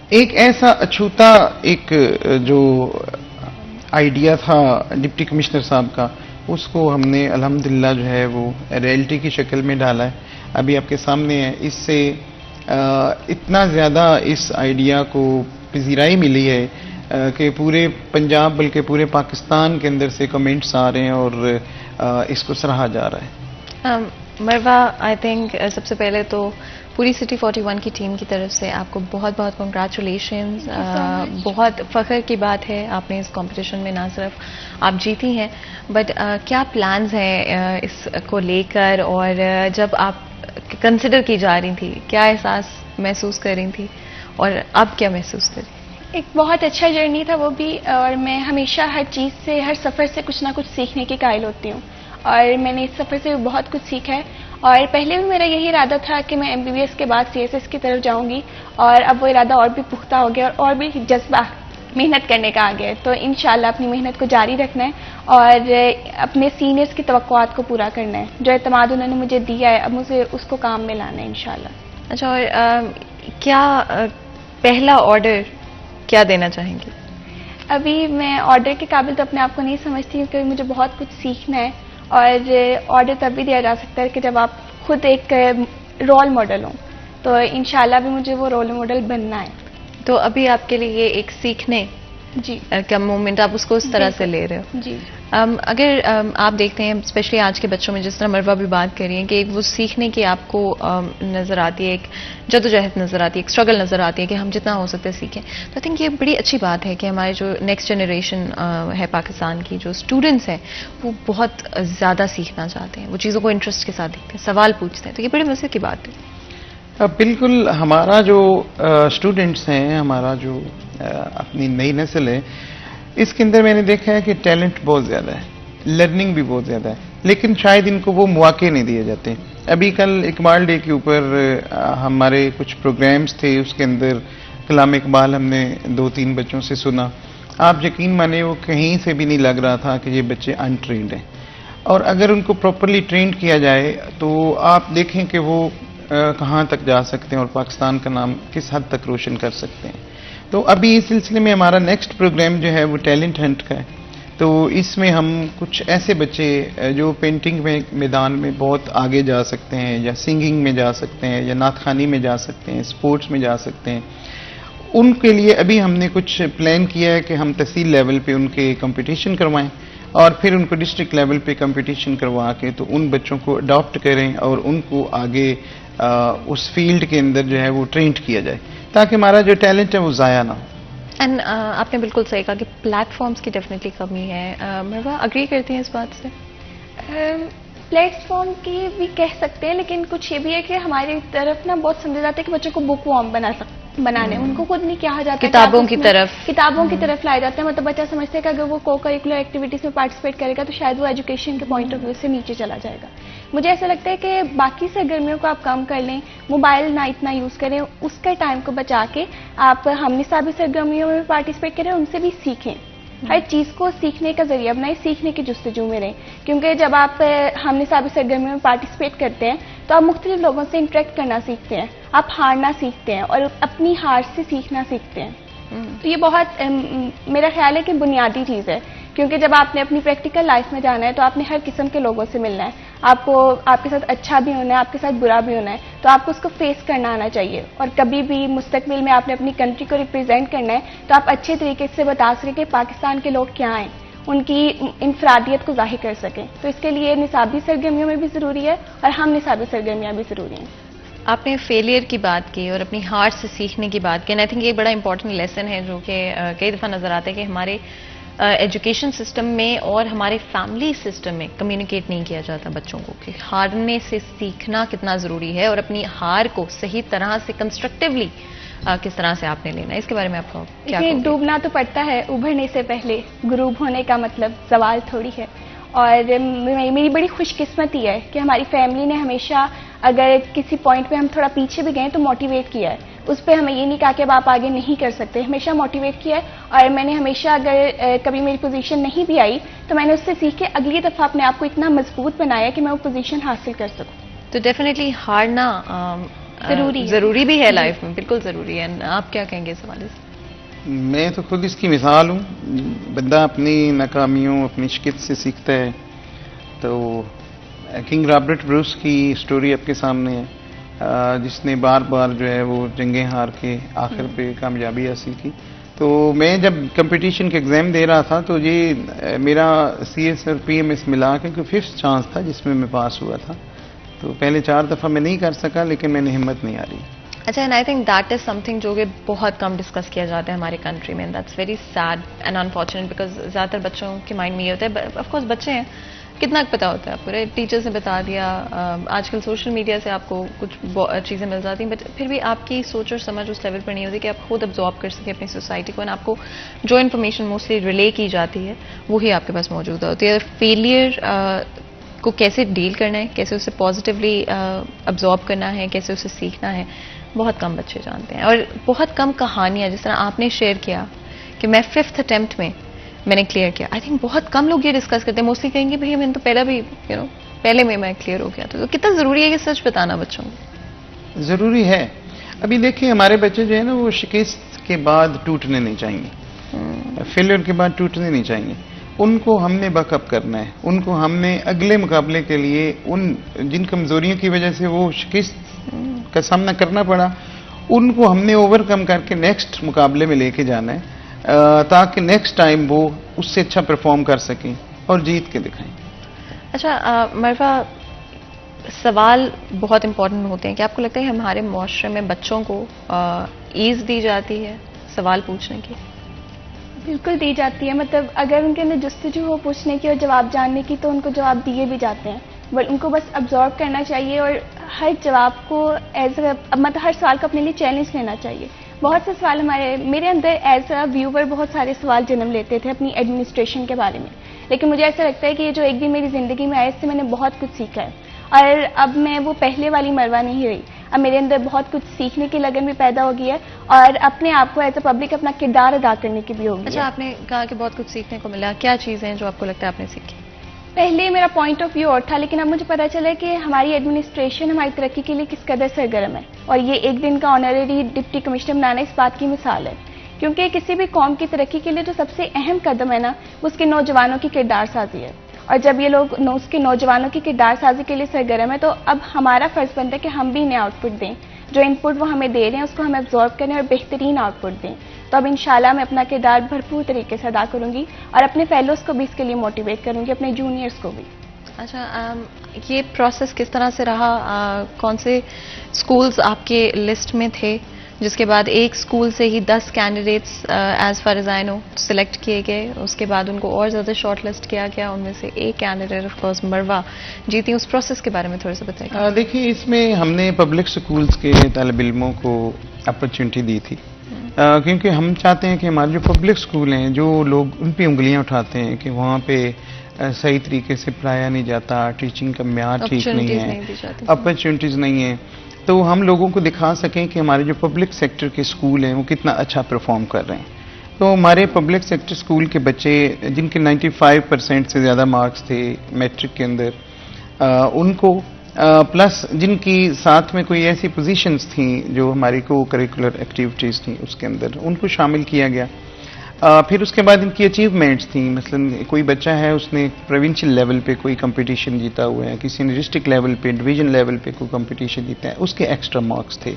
ایک ایسا اچھوتا ایک جو آئیڈیا تھا ڈپٹی کمشنر صاحب کا, اس کو ہم نے الحمدللہ جو ہے وہ ریئلٹی کی شکل میں ڈالا ہے. ابھی آپ کے سامنے ہے. اس سے اتنا زیادہ اس آئیڈیا کو پذیرائی ملی ہے کہ پورے پنجاب بلکہ پورے پاکستان کے اندر سے کمنٹس آ رہے ہیں اور اس کو سراہا جا رہا ہے. مروہ آئی تھنک سب سے پہلے تو پوری سٹی 41 کی ٹیم کی طرف سے آپ کو بہت بہت کنگریچولیشنز. بہت فخر کی بات ہے آپ نے اس کمپٹیشن میں نہ صرف آپ جیتی ہیں بٹ کیا پلانز ہیں اس کو لے کر, اور جب آپ کنسیڈر کی جا رہی تھی کیا احساس محسوس کر رہی تھی اور اب کیا محسوس کر رہی؟ ایک بہت اچھا جرنی تھا وہ بھی, اور میں ہمیشہ ہر چیز سے, ہر سفر سے کچھ نہ کچھ سیکھنے کی قائل ہوتی ہوں اور میں نے اس سفر سے بہت کچھ سیکھا ہے. اور پہلے بھی میرا یہی ارادہ تھا کہ میں MBBS کے بعد CSS کی طرف جاؤں گی, اور اب وہ ارادہ اور بھی پختہ ہو گیا اور بھی جذبہ محنت کرنے کا آ گیا ہے. تو انشاءاللہ اپنی محنت کو جاری رکھنا ہے اور اپنے سینئرز کی توقعات کو پورا کرنا ہے. جو اعتماد انہوں نے مجھے دیا ہے اب مجھے اس کو کام میں لانا ہے انشاءاللہ. اچھا, اور کیا پہلا آرڈر کیا دینا چاہیں گے؟ ابھی میں آرڈر کے قابل تو اپنے آپ کو نہیں سمجھتی کیونکہ مجھے بہت کچھ سیکھنا ہے, اور آرڈر تب بھی دیا جا سکتا ہے کہ جب آپ خود ایک رول ماڈل ہوں. تو انشاءاللہ بھی مجھے وہ رول ماڈل بننا ہے. تو ابھی آپ کے لیے یہ ایک سیکھنے جی کا مومنٹ, آپ اس کو اس طرح سے لے رہے ہو. جی اگر آپ دیکھتے ہیں اسپیشلی آج کے بچوں میں، جس طرح مروہ بھی بات کر رہی ہیں کہ ایک وہ سیکھنے کی آپ کو نظر آتی ہے، ایک جدوجہد نظر آتی ہے، ایک اسٹرگل نظر آتی ہے کہ ہم جتنا ہو سکتا ہے سیکھیں، تو آئی تھنک یہ بڑی اچھی بات ہے کہ ہمارے جو نیکسٹ جنریشن ہے پاکستان کی، جو اسٹوڈنٹس ہیں وہ بہت زیادہ سیکھنا چاہتے ہیں، وہ چیزوں کو انٹرسٹ کے ساتھ دیکھتے ہیں، سوال پوچھتے ہیں، تو یہ بڑے مزے کی بات ہے۔ بالکل، ہمارا جو اسٹوڈنٹس ہیں، ہمارا جو اپنی نئی نسل ہے، اس کے اندر میں نے دیکھا ہے کہ ٹیلنٹ بہت زیادہ ہے، لرننگ بھی بہت زیادہ ہے، لیکن شاید ان کو وہ مواقع نہیں دیے جاتے۔ ابھی کل اقبال ڈے کے اوپر ہمارے کچھ پروگرامز تھے، اس کے اندر کلام اقبال ہم نے 2-3 بچوں سے سنا۔ آپ یقین مانیں وہ کہیں سے بھی نہیں لگ رہا تھا کہ یہ بچے انٹرینڈ ہیں، اور اگر ان کو پراپرلی ٹرینڈ کیا جائے تو آپ دیکھیں کہ وہ کہاں تک جا سکتے ہیں اور پاکستان کا نام کس حد تک روشن کر سکتے ہیں۔ تو ابھی اس سلسلے میں ہمارا نیکسٹ پروگرام جو ہے وہ ٹیلنٹ ہنٹ کا ہے، تو اس میں ہم کچھ ایسے بچے جو پینٹنگ میں میدان میں بہت آگے جا سکتے ہیں، یا سنگنگ میں جا سکتے ہیں، یا نعت خوانی میں جا سکتے ہیں، اسپورٹس میں جا سکتے ہیں، ان کے لیے ابھی ہم نے کچھ پلان کیا ہے کہ ہم تحصیل لیول پہ ان کے کمپٹیشن کروائیں، اور پھر ان کو ڈسٹرکٹ لیول پہ کمپٹیشن کروا کے تو ان بچوں کو اڈاپٹ کریں اور ان کو آگے اس فیلڈ کے اندر جو ہے وہ ٹرینڈ کیا جائے، تاکہ ہمارا جو ٹیلنٹ ہے وہ ضائع نہ ہو۔ اینڈ آپ نے بالکل صحیح کہا کہ پلیٹ فارمز کی ڈیفینیٹلی کمی ہے۔ مروہ اگری کرتی ہیں اس بات سے؟ پلیٹ فارم کی بھی کہہ سکتے ہیں، لیکن کچھ یہ بھی ہے کہ ہماری طرف نا بہت سمجھا جاتا ہے کہ بچوں کو بک وارم بنانے ان کو خود نہیں کہا جاتا، کتابوں کی طرف لائے جاتے ہیں۔ مطلب بچہ سمجھتے ہیں کہ اگر وہ کو کریکولر ایکٹیویٹیز میں پارٹیسپیٹ کرے گا تو شاید وہ ایجوکیشن کے پوائنٹ آف ویو سے نیچے چلا جائے گا۔ مجھے ایسا لگتا ہے کہ باقی سرگرمیوں کو آپ کم کر لیں، موبائل نہ اتنا یوز کریں، اس کا ٹائم کو بچا کے آپ ہم نصابی سرگرمیوں میں پارٹیسپیٹ کریں، ان سے بھی سیکھیں، ہر چیز کو سیکھنے کا ذریعہ بنائیں، سیکھنے کی جستجو میں رہیں، کیونکہ جب آپ ہم نصابی سرگرمیوں میں پارٹیسپیٹ کرتے ہیں تو آپ مختلف لوگوں سے انٹریکٹ کرنا سیکھتے ہیں، آپ ہارنا سیکھتے ہیں اور اپنی ہار سے سیکھنا سیکھتے ہیں۔ تو یہ بہت میرا خیال ہے کہ بنیادی چیز ہے، کیونکہ جب آپ نے اپنی پریکٹیکل لائف میں جانا ہے تو آپ نے ہر قسم کے لوگوں سے ملنا ہے، آپ کو آپ کے ساتھ اچھا بھی ہونا ہے، آپ کے ساتھ برا بھی ہونا ہے، تو آپ کو اس کو فیس کرنا آنا چاہیے، اور کبھی بھی مستقبل میں آپ نے اپنی کنٹری کو ریپرزینٹ کرنا ہے تو آپ اچھے طریقے سے بتا سکیں کہ پاکستان کے لوگ کیا ہیں، ان کی انفرادیت کو ظاہر کر سکیں۔ تو اس کے لیے نصابی سرگرمیوں میں بھی ضروری ہے اور ہم نصابی سرگرمیاں بھی ضروری ہیں۔ آپ نے فیلئر کی بات کی اور اپنی ہار سے سیکھنے کی بات کی، آئی تھنک یہ بڑا امپورٹنٹ لیسن ہے جو کہ کئی دفعہ نظر آتا ہے کہ ہمارے ایجوکیشن سسٹم میں اور ہمارے فیملی سسٹم میں کمیونیکیٹ نہیں کیا جاتا بچوں کو کہ ہارنے سے سیکھنا کتنا ضروری ہے اور اپنی ہار کو صحیح طرح سے کنسٹرکٹیولی کس طرح سے آپ نے لینا ہے، اس کے بارے میں آپ کو کیا کہو گے؟ ڈوبنا تو پڑتا ہے ابھرنے سے پہلے، غروب ہونے کا مطلب زوال تھوڑی ہے، اور میری بڑی خوش قسمتی ہے کہ ہماری فیملی نے ہمیشہ اگر کسی پوائنٹ پہ ہم تھوڑا پیچھے بھی گئے تو موٹیویٹ کیا ہے، اس پہ ہمیں یہ نہیں کہا کہ اب آپ آگے نہیں کر سکتے، ہمیشہ موٹیویٹ کیا ہے، اور میں نے ہمیشہ اگر کبھی میری پوزیشن نہیں بھی آئی تو میں نے اس سے سیکھ کے اگلی دفعہ اپنے آپ کو اتنا مضبوط بنایا کہ میں وہ پوزیشن حاصل کر سکوں۔ تو ڈیفینیٹلی ہارنا ضروری بھی ہے لائف میں، بالکل ضروری ہے۔ آپ کیا کہیں گے اس حوالے سے؟ میں تو خود اس کی مثال ہوں، بندہ اپنی ناکامیوں اپنی شکست سے سیکھتا ہے۔ تو کنگ رابرٹ بروس کی سٹوری آپ کے سامنے ہے، جس نے بار بار جو ہے وہ جنگیں ہار کے آخر پہ کامیابی حاصل کی۔ تو میں جب کمپٹیشن کے ایگزام دے رہا تھا تو یہ میرا سی ایس اور پی ایم ایس ملا کے 5th چانس تھا جس میں پاس ہوا تھا۔ تو پہلے 4 دفعہ میں نہیں کر سکا، لیکن میں نے ہمت نہیں ہاری۔ اچھا، and I think that is some thing جو کہ بہت کم ڈسکس کیا جاتا ہے ہمارے کنٹری میں، that's very sad and unfortunate, because زیادہ تر بچوں کے مائنڈ میں یہ ہوتا ہے، آف کورس بچے ہیں، کتنا پتا ہوتا ہے آپ کو، ٹیچرز نے بتا دیا، آج کل سوشل میڈیا سے آپ کو کچھ چیزیں مل جاتی ہیں، بٹ پھر بھی آپ کی سوچ اور سمجھ اس لیول پر نہیں ہوتی کہ آپ خود ابزارب کر سکیں اپنی سوسائٹی کو، اور آپ کو جو انفارمیشن موسٹلی ریلے کی جاتی ہے وہی آپ کے پاس موجود ہوتی ہے۔ فیلئر کو کیسے ڈیل کرنا ہے، کیسے اسے پازیٹیولی ابزارب کرنا ہے، کیسے اسے سیکھنا ہے، بہت کم بچے جانتے ہیں، اور بہت کم کہانیاں جس طرح آپ نے شیئر کیا کہ میں 5th اٹیمپٹ میں نے کلیئر کیا، آئی تھنک بہت کم لوگ یہ ڈسکس کرتے ہیں، موسٹلی کہیں گے بھئی میں تو پہلا بھی پہلے میں کلیئر ہو گیا، تو کتنا ضروری ہے یہ سچ بتانا بچوں کو؟ ضروری ہے۔ ابھی دیکھیں ہمارے بچے جو ہے نا وہ شکست کے بعد ٹوٹنے نہیں چاہیے، فیلئر کے بعد ٹوٹنے نہیں چاہیے، ان کو ہم نے بیک اپ کرنا ہے، ان کو ہم نے اگلے مقابلے کے لیے ان جن کمزوریوں کی وجہ سے وہ شکست کا سامنا کرنا پڑا، ان کو ہم نے اوور کم کر کے نیکسٹ مقابلے میں لے کے جانا ہے، تاکہ نیکسٹ ٹائم وہ اس سے اچھا پرفارم کر سکیں اور جیت کے دکھائیں. اچھا مروا، سوال بہت امپورٹنٹ ہوتے ہیں. کیا آپ کو لگتا ہے کہ ہمارے معاشرے میں بچوں کو ایز دی جاتی ہے سوال پوچھنے کی؟ بالکل دی جاتی ہے. مطلب اگر ان کے اندر جستجو ہو پوچھنے کی اور جواب جاننے کی تو ان کو جواب دیے بھی جاتے ہیں. بٹ ان کو بس ابزارو کرنا چاہیے اور ہر جواب کو مطلب ہر سوال کو اپنے لیے چیلنج لینا چاہیے. بہت سے سوال میرے اندر ایز اے ویور بہت سارے سوال جنم لیتے تھے اپنی ایڈمنسٹریشن کے بارے میں، لیکن مجھے ایسا لگتا ہے کہ یہ جو ایک دن میری زندگی میں آیا اس سے میں نے بہت کچھ سیکھا ہے. اور اب میں وہ پہلے والی مروا نہیں رہی. اب میرے اندر بہت کچھ سیکھنے کی لگن بھی پیدا ہو گئی ہے اور اپنے آپ کو ایز اے پبلک اپنا کردار ادا کرنے کی بھی ہوگی. اچھا، آپ نے کہا کہ بہت کچھ سیکھنے کو ملا. کیا چیزیں جو آپ کو لگتا ہے آپ نے سیکھی؟ پہلے میرا پوائنٹ آف ویو اور تھا، لیکن اب مجھے پتا چلا کہ ہماری ایڈمنسٹریشن ہماری ترقی کے لیے کس قدر سرگرم ہے. اور یہ ایک دن کا آنریری ڈپٹی کمشنر بنانا اس بات کی مثال ہے. کیونکہ کسی بھی قوم کی ترقی کے لیے جو سب سے اہم قدم ہے نا، وہ اس کے نوجوانوں کی کردار سازی ہے. اور جب یہ لوگ اس کے نوجوانوں کی کردار سازی کے لیے سرگرم ہے تو اب ہمارا فرض بنتا ہے کہ ہم بھی انہیں آؤٹ پٹ دیں. جو ان پٹ وہ ہمیں دے رہے ہیں اس کو ہم ایبزارب کریں اور بہترین آؤٹ پٹ دیں. تو اب انشاءاللہ میں اپنا کردار بھرپور طریقے سے ادا کروں گی اور اپنے فیلوز کو بھی اس کے لیے موٹیویٹ کروں گی، اپنے جونیئرس کو بھی. اچھا، یہ پروسیس کس طرح سے رہا؟ کون سے اسکولز آپ کے لسٹ میں تھے جس کے بعد ایک اسکول سے ہی 10 candidates as far as I know select کیے گئے، اس کے بعد ان کو اور زیادہ شارٹ لسٹ کیا گیا، ان میں سے ایک کینڈیڈیٹ آف کورس مروا جیتی. اس پروسیس کے بارے میں تھوڑا سا بتائیے. دیکھیے، اس میں ہم نے پبلک سکولز کے طالب علموں کو اپرچونٹی دی تھی کیونکہ ہم چاہتے ہیں کہ ہمارے جو پبلک سکول ہیں، جو لوگ ان پہ انگلیاں اٹھاتے ہیں کہ وہاں پہ صحیح طریقے سے پڑھایا نہیں جاتا، ٹیچنگ کا معیار ٹھیک نہیں ہے، اپرچونٹیز نہیں ہیں، تو ہم لوگوں کو دکھا سکیں کہ ہمارے جو پبلک سیکٹر کے سکول ہیں وہ کتنا اچھا پرفارم کر رہے ہیں. تو ہمارے پبلک سیکٹر سکول کے بچے جن کے 95% سے زیادہ مارکس تھے میٹرک کے اندر، ان کو پلس جن کی ساتھ میں کوئی ایسی پوزیشنز تھیں جو ہماری کو کریکولر ایکٹیویٹیز تھیں اس کے اندر، ان کو شامل کیا گیا. پھر اس کے بعد ان کی اچیومنٹس تھیں. مثلا کوئی بچہ ہے اس نے پروونشل لیول پہ کوئی کمپٹیشن جیتا ہوا ہے، کسی نے ڈسٹرکٹ لیول پہ ڈویژن لیول پہ کوئی کمپٹیشن جیتا ہے، اس کے ایکسٹرا مارکس تھے.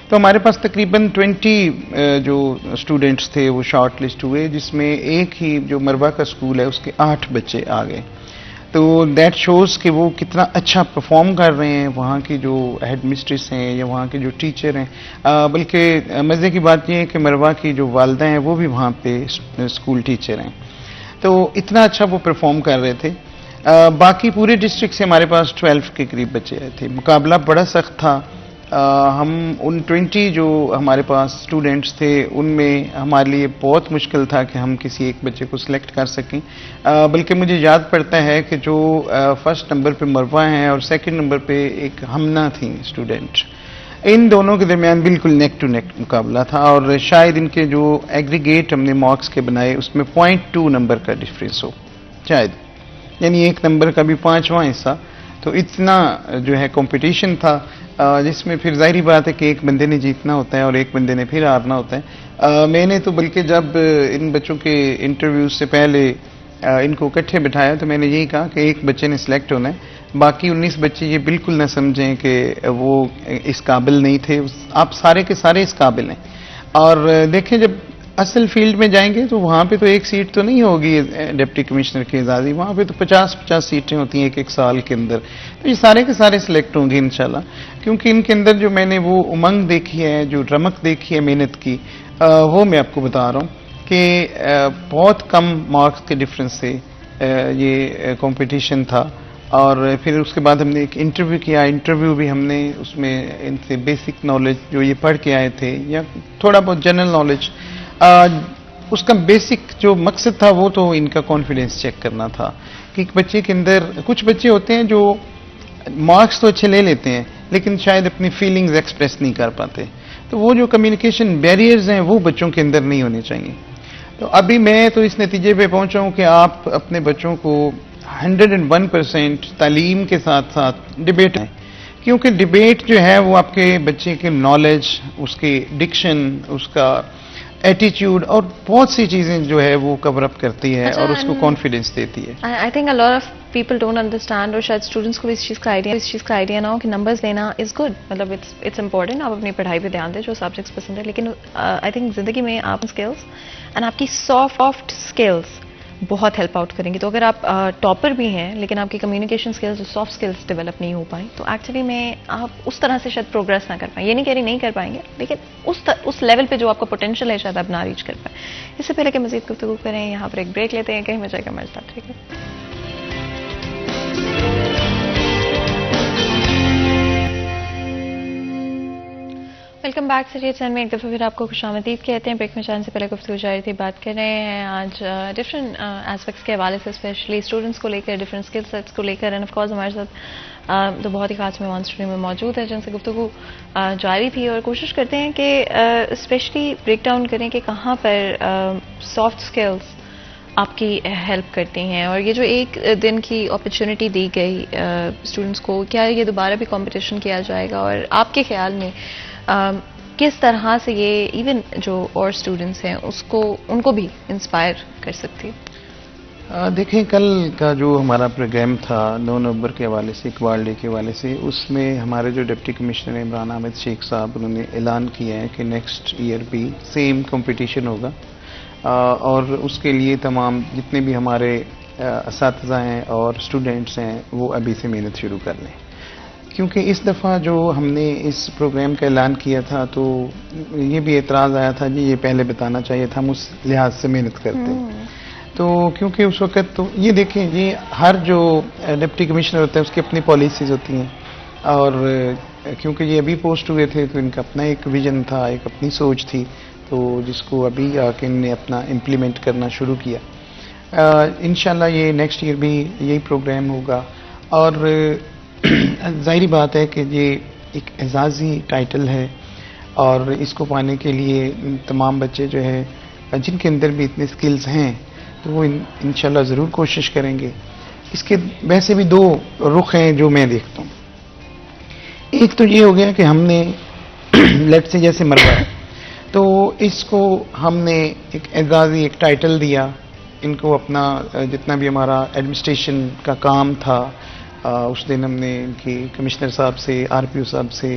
تو ہمارے پاس تقریباً 20 جو اسٹوڈنٹس تھے وہ شارٹ لسٹ ہوئے، جس میں ایک ہی جو مروا کا اسکول ہے اس کے 8 بچے آ گئے. تو دیٹ شوز کہ وہ کتنا اچھا پرفارم کر رہے ہیں وہاں کی جو ہیڈ مسٹریس ہیں یا وہاں کے جو ٹیچر ہیں. بلکہ مزے کی بات یہ ہے کہ مروا کی جو والدہ ہیں وہ بھی وہاں پہ اسکول ٹیچر ہیں. تو اتنا اچھا وہ پرفارم کر رہے تھے. باقی پورے ڈسٹرکٹ سے ہمارے پاس 12 کے قریب بچے آئے تھے. مقابلہ بڑا سخت تھا. ہم ان 20 جو ہمارے پاس اسٹوڈنٹس تھے ان میں ہمارے لیے بہت مشکل تھا کہ ہم کسی ایک بچے کو سلیکٹ کر سکیں. بلکہ مجھے یاد پڑتا ہے کہ جو فرسٹ نمبر پہ مروا ہیں اور سیکنڈ نمبر پہ ایک ہمنا تھیں اسٹوڈنٹ، ان دونوں کے درمیان بالکل نیک ٹو نیک مقابلہ تھا. اور شاید ان کے جو ایگریگیٹ ہم نے مارکس کے بنائے اس میں 0.2 نمبر کا ڈفرینس ہو شاید، یعنی ایک نمبر کا بھی 5واں حصہ. تو اتنا جو ہے کمپٹیشن تھا جس میں پھر ظاہری بات ہے کہ ایک بندے نے جیتنا ہوتا ہے اور ایک بندے نے پھر ہارنا ہوتا ہے. میں نے تو بلکہ جب ان بچوں کے انٹرویو سے پہلے ان کو اکٹھے بٹھایا تو میں نے یہی کہا کہ ایک بچے نے سلیکٹ ہونا ہے، باقی 19 بچے یہ بالکل نہ سمجھیں کہ وہ اس قابل نہیں تھے. آپ سارے کے سارے اس قابل ہیں. اور دیکھیں جب اصل فیلڈ میں جائیں گے تو وہاں پہ تو ایک سیٹ تو نہیں ہوگی ڈپٹی کمشنر کی اعزازی، وہاں پہ تو 50 سیٹیں ہوتی ہیں ایک سال کے اندر. تو یہ سارے کے سارے سلیکٹ ہوں گے انشاءاللہ، کیونکہ ان کے اندر جو میں نے وہ امنگ دیکھی ہے، جو رمق دیکھی ہے محنت کی، وہ میں آپ کو بتا رہا ہوں کہ بہت کم مارکس کے ڈفرنس سے یہ کمپٹیشن تھا. اور پھر اس کے بعد ہم نے ایک انٹرویو کیا. انٹرویو بھی ہم نے اس میں ان سے بیسک نالج جو یہ پڑھ کے آئے تھے یا تھوڑا بہت جنرل نالج، اس کا بیسک جو مقصد تھا وہ تو ان کا کانفیڈنس چیک کرنا تھا کہ ایک بچے کے اندر، کچھ بچے ہوتے ہیں جو مارکس تو اچھے لے لیتے ہیں لیکن شاید اپنی فیلنگز ایکسپریس نہیں کر پاتے. تو وہ جو کمیونیکیشن بیریئرز ہیں وہ بچوں کے اندر نہیں ہونے چاہیے. تو ابھی میں تو اس نتیجے پہ پہنچا ہوں کہ آپ اپنے بچوں کو 101% تعلیم کے ساتھ ساتھ ڈبیٹ ہے، کیونکہ ڈبیٹ جو ہے وہ آپ کے بچے کے نالج، اس کے ڈکشن، اس کا ایٹیٹیوڈ اور بہت سی چیزیں جو ہے وہ کور اپ کرتی ہے اور اس کو کانفیڈنس دیتی ہے. I think a lot of people don't understand, اور شاید اسٹوڈنٹس کو بھی اس چیز کا آئیڈیا نہ ہو کہ نمبرز لینا از گڈ، مطلب اٹس امپورٹنٹ. آپ اپنی پڑھائی پہ دھیان دیں جو سبجیکٹس پسند ہے، لیکن آئی تھنک زندگی میں آپ اسکلس اینڈ آپ کی سافٹ اسکلس بہت ہیلپ آؤٹ کریں گی. تو اگر آپ ٹاپر بھی ہیں لیکن آپ کی کمیونیکیشن اسکلز اور سافٹ اسکلز ڈیولپ نہیں ہو پائیں تو ایکچولی میں آپ اس طرح سے شاید پروگریس نہ کر پائیں. یہ نہیں کہہ رہی نہیں کر پائیں گے لیکن اس لیول پہ جو آپ کا پوٹینشیل ہے شاید آپ نہ ریچ کر پائیں. اس سے پہلے کہ مزید گفتگو کریں یہاں پر ایک بریک لیتے ہیں. کہیں میں جائے گا ہمارے ساتھ. ٹھیک ہے. ویلکم بیک سریے چین میں ایک دفعہ پھر آپ کو خوش آمدید کہتے ہیں. بریک میں جانے سے پہلے گفتگو جاری تھی. بات کر رہے ہیں آج ڈفرینٹ ایسپیکٹس کے حوالے سے اسپیشلی اسٹوڈنٹس کو لے کر ڈفرینٹ اسکل سیٹس کو لے کر. اینڈ آف کورس ہمارے ساتھ تو بہت ہی خاص مہمان اسٹوڈیو میں موجود ہے جن سے گفتگو جاری تھی اور کوشش کرتے ہیں کہ اسپیشلی بریک ڈاؤن کریں کہ کہاں پر سافٹ اسکلس آپ کی ہیلپ کرتی ہیں. اور یہ جو ایک دن کی اپرچونٹی دی گئی اسٹوڈنٹس کو, کیا یہ دوبارہ بھی کمپٹیشن کیا جائے گا اور آپ کے خیال میں کس طرح سے یہ ایون جو اور اسٹوڈنٹس ہیں ان کو بھی انسپائر کر سکتی ہے؟ دیکھیں کل کا جو ہمارا پروگرام تھا 9 نومبر کے حوالے سے, اقبال ڈے کے حوالے سے, اس میں ہمارے جو ڈپٹی کمشنر عمران حامد شیخ صاحب انہوں نے اعلان کیا ہے کہ نیکسٹ ایئر بھی سیم کمپٹیشن ہوگا اور اس کے لیے تمام جتنے بھی ہمارے اساتذہ ہیں اور اسٹوڈنٹس ہیں وہ ابھی سے محنت شروع کر لیں. کیونکہ اس دفعہ جو ہم نے اس پروگرام کا اعلان کیا تھا تو یہ بھی اعتراض آیا تھا جی یہ پہلے بتانا چاہیے تھا, ہم اس لحاظ سے محنت کرتے ہیں. تو کیونکہ اس وقت تو یہ دیکھیں یہ ہر جو ڈپٹی کمشنر ہوتا ہے اس کی اپنی پالیسیز ہوتی ہیں اور کیونکہ یہ ابھی پوسٹ ہوئے تھے تو ان کا اپنا ایک ویژن تھا, ایک اپنی سوچ تھی, تو جس کو ابھی آ کے ان نے اپنا امپلیمنٹ کرنا شروع کیا. انشاءاللہ یہ نیکسٹ ایئر بھی یہی پروگرام ہوگا. اور ظاہری بات ہے کہ یہ ایک اعزازی ٹائٹل ہے اور اس کو پانے کے لیے تمام بچے جو ہے جن کے اندر بھی اتنے سکلز ہیں تو وہ انشاءاللہ ضرور کوشش کریں گے. اس کے ویسے بھی 2 رخ ہیں جو میں دیکھتا ہوں. ایک تو یہ ہو گیا کہ ہم نے لیٹ سے جیسے مروا ہے تو اس کو ہم نے ایک اعزازی ایک ٹائٹل دیا, ان کو اپنا جتنا بھی ہمارا ایڈمنسٹریشن کا کام تھا اس دن ہم نے ان کی کمشنر صاحب سے آر پی او صاحب سے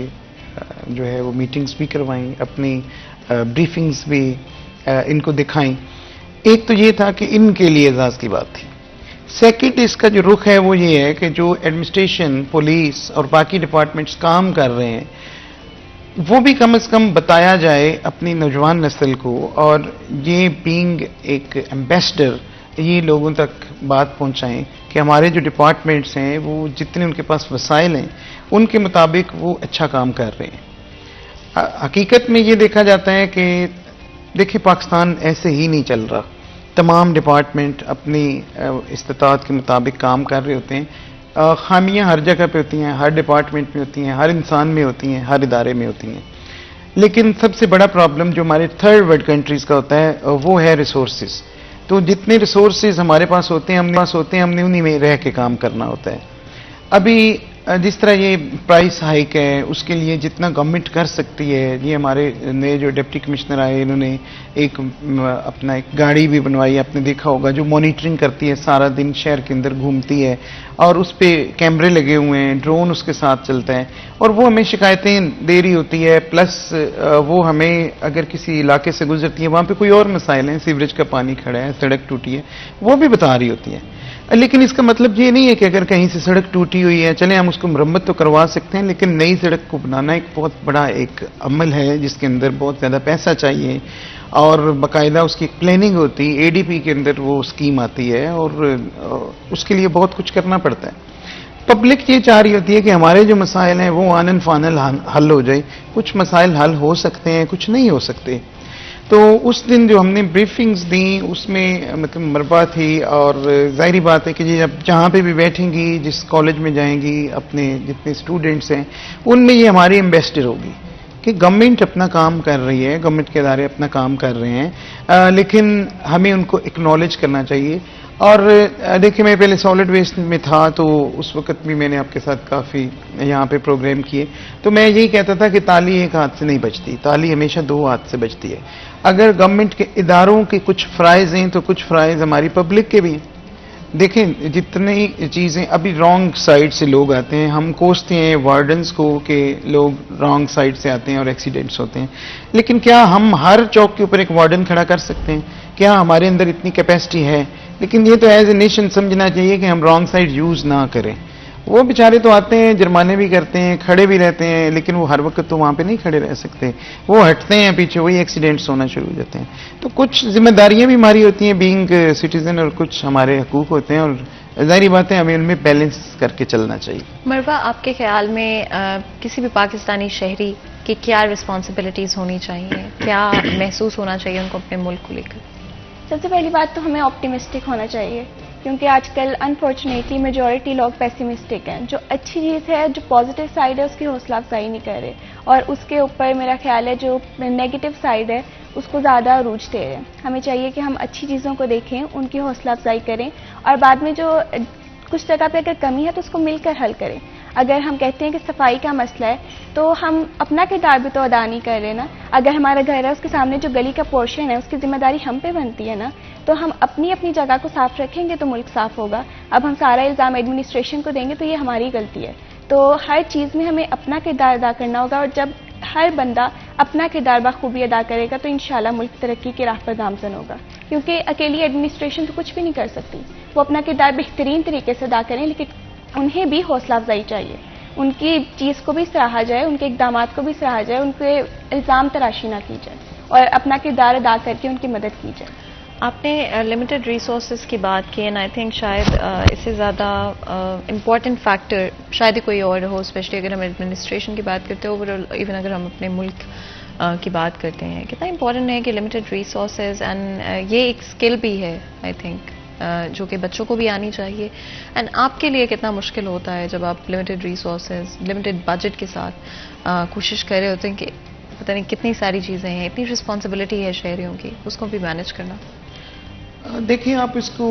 جو ہے وہ میٹنگز بھی کروائیں, اپنی بریفنگز بھی ان کو دکھائیں. ایک تو یہ تھا کہ ان کے لیے اعزاز کی بات تھی. سیکنڈ اس کا جو رخ ہے وہ یہ ہے کہ جو ایڈمنسٹریشن پولیس اور باقی ڈپارٹمنٹس کام کر رہے ہیں وہ بھی کم از کم بتایا جائے اپنی نوجوان نسل کو, اور یہ بینگ ایک ایمبیسڈر یہ لوگوں تک بات پہنچائیں کہ ہمارے جو ڈپارٹمنٹس ہیں وہ جتنے ان کے پاس وسائل ہیں ان کے مطابق وہ اچھا کام کر رہے ہیں. حقیقت میں یہ دیکھا جاتا ہے کہ دیکھیں پاکستان ایسے ہی نہیں چل رہا. تمام ڈپارٹمنٹ اپنی استطاعت کے مطابق کام کر رہے ہوتے ہیں. خامیاں ہر جگہ پہ ہوتی ہیں, ہر ڈپارٹمنٹ میں ہوتی ہیں, ہر انسان میں ہوتی ہیں, ہر ادارے میں ہوتی ہیں. لیکن سب سے بڑا پرابلم جو ہمارے 3rd ورلڈ کنٹریز کا ہوتا ہے وہ ہے ریسورسز. تو جتنے ریسورسز ہمارے پاس ہوتے ہیں ہم نے انہی میں رہ کے کام کرنا ہوتا ہے. ابھی جس طرح یہ پرائس ہائیک ہے اس کے لیے جتنا گورنمنٹ کر سکتی ہے, یہ ہمارے نئے جو ڈپٹی کمشنر آئے انہوں نے ایک اپنا ایک گاڑی بھی بنوائی, آپ نے دیکھا ہوگا, جو مانیٹرنگ کرتی ہے, سارا دن شہر کے اندر گھومتی ہے اور اس پہ کیمرے لگے ہوئے ہیں, ڈرون اس کے ساتھ چلتا ہے اور وہ ہمیں شکایتیں دے رہی ہوتی ہے. پلس وہ ہمیں اگر کسی علاقے سے گزرتی ہے وہاں پہ کوئی اور مسائل ہیں, سیوریج کا پانی کھڑا ہے, سڑک ٹوٹی ہے, وہ بھی بتا رہی ہوتی ہے. لیکن اس کا مطلب یہ نہیں ہے کہ اگر کہیں سے سڑک ٹوٹی ہوئی ہے چلیں ہم اس کو مرمت تو کروا سکتے ہیں, لیکن نئی سڑک کو بنانا ایک بہت بڑا ایک عمل ہے جس کے اندر بہت زیادہ پیسہ چاہیے اور باقاعدہ اس کی ایک پلاننگ ہوتی ہے. ADP کے اندر وہ اسکیم آتی ہے اور اس کے لیے بہت کچھ کرنا پڑتا ہے. پبلک یہ چاہ رہی ہوتی ہے کہ ہمارے جو مسائل ہیں وہ آنن فانل حل ہو جائے. کچھ مسائل حل ہو سکتے ہیں, کچھ نہیں ہو سکتے. تو اس دن جو ہم نے بریفنگز دیں اس میں مطلب مربع تھی اور ظاہری بات ہے کہ جب جہاں پہ بھی بیٹھیں گی, جس کالج میں جائیں گی, اپنے جتنے اسٹوڈنٹس ہیں ان میں یہ ہماری ایمبیسڈر ہوگی کہ گورنمنٹ اپنا کام کر رہی ہے, گورنمنٹ کے ادارے اپنا کام کر رہے ہیں, لیکن ہمیں ان کو اکنالج کرنا چاہیے. اور دیکھیں میں پہلے سالڈ ویسٹ میں تھا تو اس وقت بھی میں نے آپ کے ساتھ کافی یہاں پہ پروگرام کیے, تو میں یہی کہتا تھا کہ تالی ایک ہاتھ سے نہیں بجتی, تالی ہمیشہ 2 ہاتھ سے بجتی ہے. اگر گورنمنٹ کے اداروں کے کچھ فرائض ہیں تو کچھ فرائض ہماری پبلک کے بھی ہیں. دیکھیں جتنی چیزیں ابھی رانگ سائڈ سے لوگ آتے ہیں, ہم کوستے ہیں وارڈنز کو کہ لوگ رانگ سائڈ سے آتے ہیں اور ایکسیڈنٹس ہوتے ہیں, لیکن کیا ہم ہر چوک کے اوپر ایک وارڈن کھڑا کر سکتے ہیں؟ کیا ہمارے اندر اتنی کیپیسٹی ہے لیکن یہ تو ایز اے نیشن سمجھنا چاہیے کہ ہم رانگ سائڈ یوز نہ کریں. وہ بیچارے تو آتے ہیں، جرمانے بھی کرتے ہیں، کھڑے بھی رہتے ہیں، لیکن وہ ہر وقت تو وہاں پہ نہیں کھڑے رہ سکتے. وہ ہٹتے ہیں پیچھے، وہی ایکسیڈنٹس ہونا شروع ہو جاتے ہیں. تو کچھ ذمہ داریاں بھی ہماری ہوتی ہیں بینگ سٹیزن، اور کچھ ہمارے حقوق ہوتے ہیں، اور ظاہری بات ہے ہمیں ان میں بیلنس کر کے چلنا چاہیے. مروہ، آپ کے خیال میں کسی بھی پاکستانی شہری کی کیا رسپانسبلٹیز ہونی چاہیے، کیا محسوس ہونا چاہیے ان کو اپنے ملک کو لے کر؟ سب سے پہلی بات تو ہمیں آپٹیمسٹک ہونا چاہیے، کیونکہ آج کل انفارچونیٹلی میجورٹی لوگ پیسیمسٹک ہیں. جو اچھی چیز ہے، جو پازیٹیو سائڈ ہے، اس کی حوصلہ افزائی نہیں کر رہے، اور اس کے اوپر میرا خیال ہے جو نیگیٹو سائڈ ہے اس کو زیادہ عروج دے رہے ہیں. ہمیں چاہیے کہ ہم اچھی چیزوں کو دیکھیں، ان کی حوصلہ افزائی کریں، اور بعد میں جو کچھ جگہ پہ اگر کمی ہے تو اس کو مل کر حل کریں. اگر ہم کہتے ہیں کہ صفائی کا مسئلہ ہے تو ہم اپنا کردار بھی تو ادا نہیں کر رہے نا. اگر ہمارا گھر ہے، اس کے سامنے جو گلی کا پورشن ہے، اس کی ذمہ داری ہم پہ بنتی ہے نا. تو ہم اپنی اپنی جگہ کو صاف رکھیں گے تو ملک صاف ہوگا. اب ہم سارا الزام ایڈمنسٹریشن کو دیں گے تو یہ ہماری غلطی ہے. تو ہر چیز میں ہمیں اپنا کردار ادا کرنا ہوگا، اور جب ہر بندہ اپنا کردار بخوبی ادا کرے گا تو انشاءاللہ ملک ترقی کی راہ پر گامزن ہوگا. کیونکہ اکیلی ایڈمنسٹریشن تو کچھ بھی نہیں کر سکتی. وہ اپنا کردار بہترین طریقے سے ادا کریں، لیکن انہیں بھی حوصلہ افزائی چاہیے. ان کی چیز کو بھی سراہا جائے، ان کے اقدامات کو بھی سراہا جائے، ان کے الزام تراشی نہ کی جائے، اور اپنا کردار ادا کر کے ان کی مدد کی جائے. آپ نے لمیٹڈ ریسورسز کی بات کی، اینڈ آئی تھنک شاید اس سے زیادہ امپورٹنٹ فیکٹر شاید ہی کوئی اور ہو، اسپیشلی اگر ہم ایڈمنسٹریشن کی بات کرتے ہیں، اوور آل ایون اگر ہم اپنے ملک کی بات کرتے ہیں. کتنا امپورٹنٹ ہے کہ لمیٹڈ ریسورسز، اینڈ یہ ایک اسکل بھی ہے آئی تھنک جو کہ بچوں کو بھی آنی چاہیے. اینڈ آپ کے لیے کتنا مشکل ہوتا ہے جب آپ لمیٹڈ ریسورسز، لمیٹڈ بجٹ کے ساتھ کوشش کر رہے ہوتے ہیں کہ پتہ نہیں کتنی ساری چیزیں ہیں، اتنی رسپانسبلٹی ہے شہریوں کی، اس کو بھی مینیج کرنا. دیکھیں آپ اس کو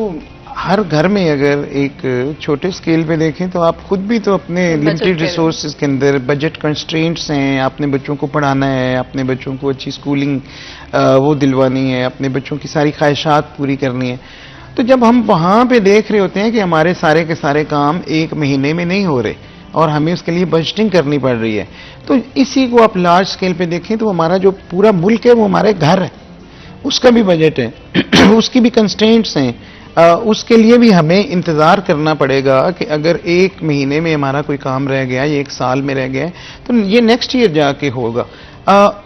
ہر گھر میں اگر ایک چھوٹے اسکیل پہ دیکھیں تو آپ خود بھی تو اپنے لمیٹڈ ریسورسز کے اندر بجٹ کنسٹرینٹس ہیں. اپنے بچوں کو پڑھانا ہے، اپنے بچوں کو اچھی اسکولنگ وہ دلوانی ہے، اپنے بچوں کی ساری خواہشات پوری کرنی ہے. تو جب ہم وہاں پہ دیکھ رہے ہوتے ہیں کہ ہمارے سارے کے سارے کام ایک مہینے میں نہیں ہو رہے اور ہمیں اس کے لیے بجٹنگ کرنی پڑ رہی ہے، تو اسی کو آپ لارج اسکیل پہ دیکھیں تو ہمارا جو پورا ملک ہے وہ ہمارے گھر ہے، اس کا بھی بجٹ ہے، اس کی بھی کنسٹرینٹس ہیں. اس کے لیے بھی ہمیں انتظار کرنا پڑے گا کہ اگر ایک مہینے میں ہمارا کوئی کام رہ گیا یا ایک سال میں رہ گیا تو یہ نیکسٹ ایئر جا کے ہوگا.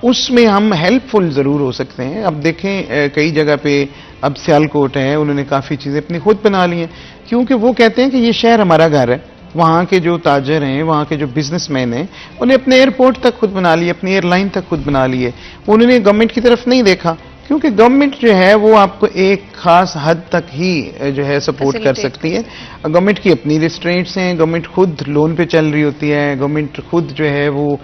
اس میں ہم ہیلپ فل ضرور ہو سکتے ہیں. اب دیکھیں کئی جگہ پہ اب سیالکوٹ ہے، انہوں نے کافی چیزیں اپنی خود بنا لی ہیں، کیونکہ وہ کہتے ہیں کہ یہ شہر ہمارا گھر ہے. وہاں کے جو تاجر ہیں، وہاں کے جو بزنس مین ہیں، انہیں اپنے ایئرپورٹ تک خود بنا لیے، اپنی ایئر لائن تک خود بنا لیے. انہوں نے گورنمنٹ کی طرف نہیں دیکھا، کیونکہ گورنمنٹ جو ہے وہ آپ کو ایک خاص حد تک ہی جو ہے سپورٹ کر سکتی ہے. گورنمنٹ کی اپنی ریسٹرینٹس ہیں، گورنمنٹ خود لون پہ چل رہی ہوتی ہے، گورنمنٹ خود جو ہے وہ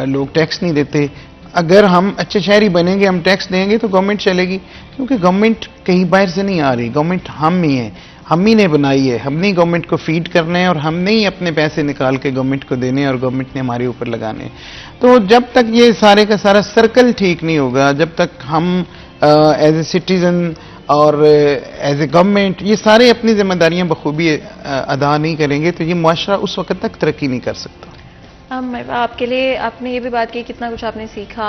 لوگ ٹیکس نہیں دیتے. اگر ہم اچھے شہری بنیں گے، ہم ٹیکس دیں گے تو گورنمنٹ چلے گی، کیونکہ گورنمنٹ کہیں باہر سے نہیں آ رہی. گورنمنٹ ہم ہی ہیں، ہم ہی نے بنائی ہے، ہم نے گورنمنٹ کو فیڈ کرنا ہے، اور ہم نے ہی اپنے پیسے نکال کے گورنمنٹ کو دینے اور گورنمنٹ نے ہمارے اوپر لگانے. تو جب تک یہ سارے کا سارا سرکل ٹھیک نہیں ہوگا، جب تک ہم ایز اے سٹیزن اور ایز اے گورنمنٹ یہ سارے اپنی ذمہ داریاں بخوبی ادا نہیں کریں گے تو یہ معاشرہ اس وقت تک ترقی نہیں کر سکتا. آپ کے لیے آپ نے یہ بھی بات کی کتنا کچھ آپ نے سیکھا.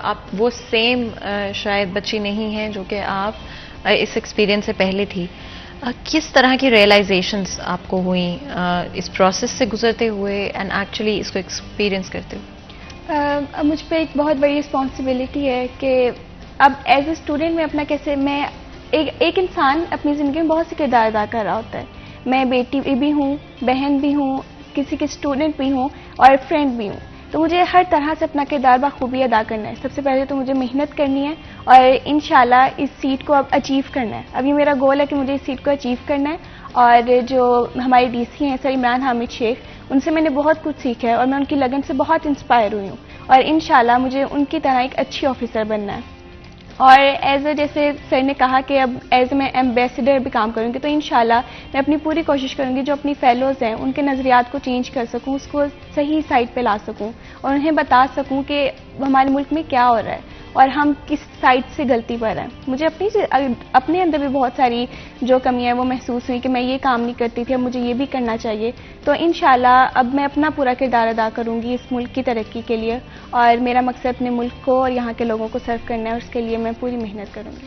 آپ وہ سیم شاید بچی نہیں ہیں جو کہ آپ اس ایکسپیرینس سے پہلے تھی. کس طرح کی ریئلائزیشنز آپ کو ہوئیں اس پروسیس سے گزرتے ہوئے اینڈ ایکچولی اس کو ایکسپیرینس کرتے ہوئے؟ مجھ پہ ایک بہت بڑی رسپانسبلٹی ہے کہ اب ایز اے اسٹوڈنٹ میں اپنا کیسے میں ایک انسان اپنی زندگی میں بہت سے کردار ادا کر رہا ہوتا ہے. میں بیٹی بھی ہوں، بہن بھی ہوں، کسی کے اسٹوڈنٹ بھی ہوں اور فرینڈ بھی ہوں. تو مجھے ہر طرح سے اپنا کردار بخوبی ادا کرنا ہے. سب سے پہلے تو مجھے محنت کرنی ہے اور انشاءاللہ اس سیٹ کو اب اچیو کرنا ہے. اب یہ میرا گول ہے کہ مجھے اس سیٹ کو اچیو کرنا ہے. اور جو ہمارے ڈی سی ہیں سر عمران حامد شیخ، ان سے میں نے بہت کچھ سیکھا ہے اور میں ان کی لگن سے بہت انسپائر ہوئی ہوں. اور انشاءاللہ مجھے ان کی طرح ایک اچھی آفیسر بننا ہے. اور ایز اے جیسے سر نے کہا کہ اب ایز اے میں ایمبیسڈر بھی کام کروں گی، تو انشاءاللہ میں اپنی پوری کوشش کروں گی جو اپنی فیلوز ہیں ان کے نظریات کو چینج کر سکوں، اس کو صحیح سائڈ پہ لا سکوں اور انہیں بتا سکوں کہ ہمارے ملک میں کیا ہو رہا ہے اور ہم کس سائڈ سے غلطی پر ہیں. مجھے اپنے اندر بھی بہت ساری جو کمیاں ہیں وہ محسوس ہوئی کہ میں یہ کام نہیں کرتی تھی، اب مجھے یہ بھی کرنا چاہیے. تو انشاءاللہ اب میں اپنا پورا کردار ادا کروں گی اس ملک کی ترقی کے لیے، اور میرا مقصد اپنے ملک کو اور یہاں کے لوگوں کو سرو کرنا ہے اور اس کے لیے میں پوری محنت کروں گی.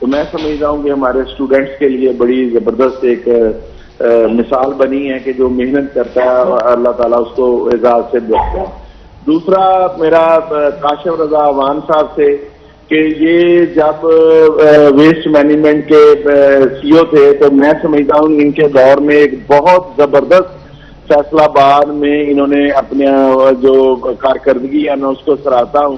تو میں سمجھتا ہوں کہ ہمارے اسٹوڈنٹس کے لیے بڑی زبردست ایک مثال بنی ہے کہ جو محنت کرتا ہے اللہ تعالیٰ اس کو اعزاز سے دیتا ہے. دوسرا میرا کاشف رضا عوان صاحب سے کہ یہ جب ویسٹ مینجمنٹ کے سی او تھے تو میں سمجھتا ہوں ان کے دور میں ایک بہت زبردست فیصلہ آباد میں انہوں نے اپنے جو کارکردگی ہے میں اس کو سراہتا ہوں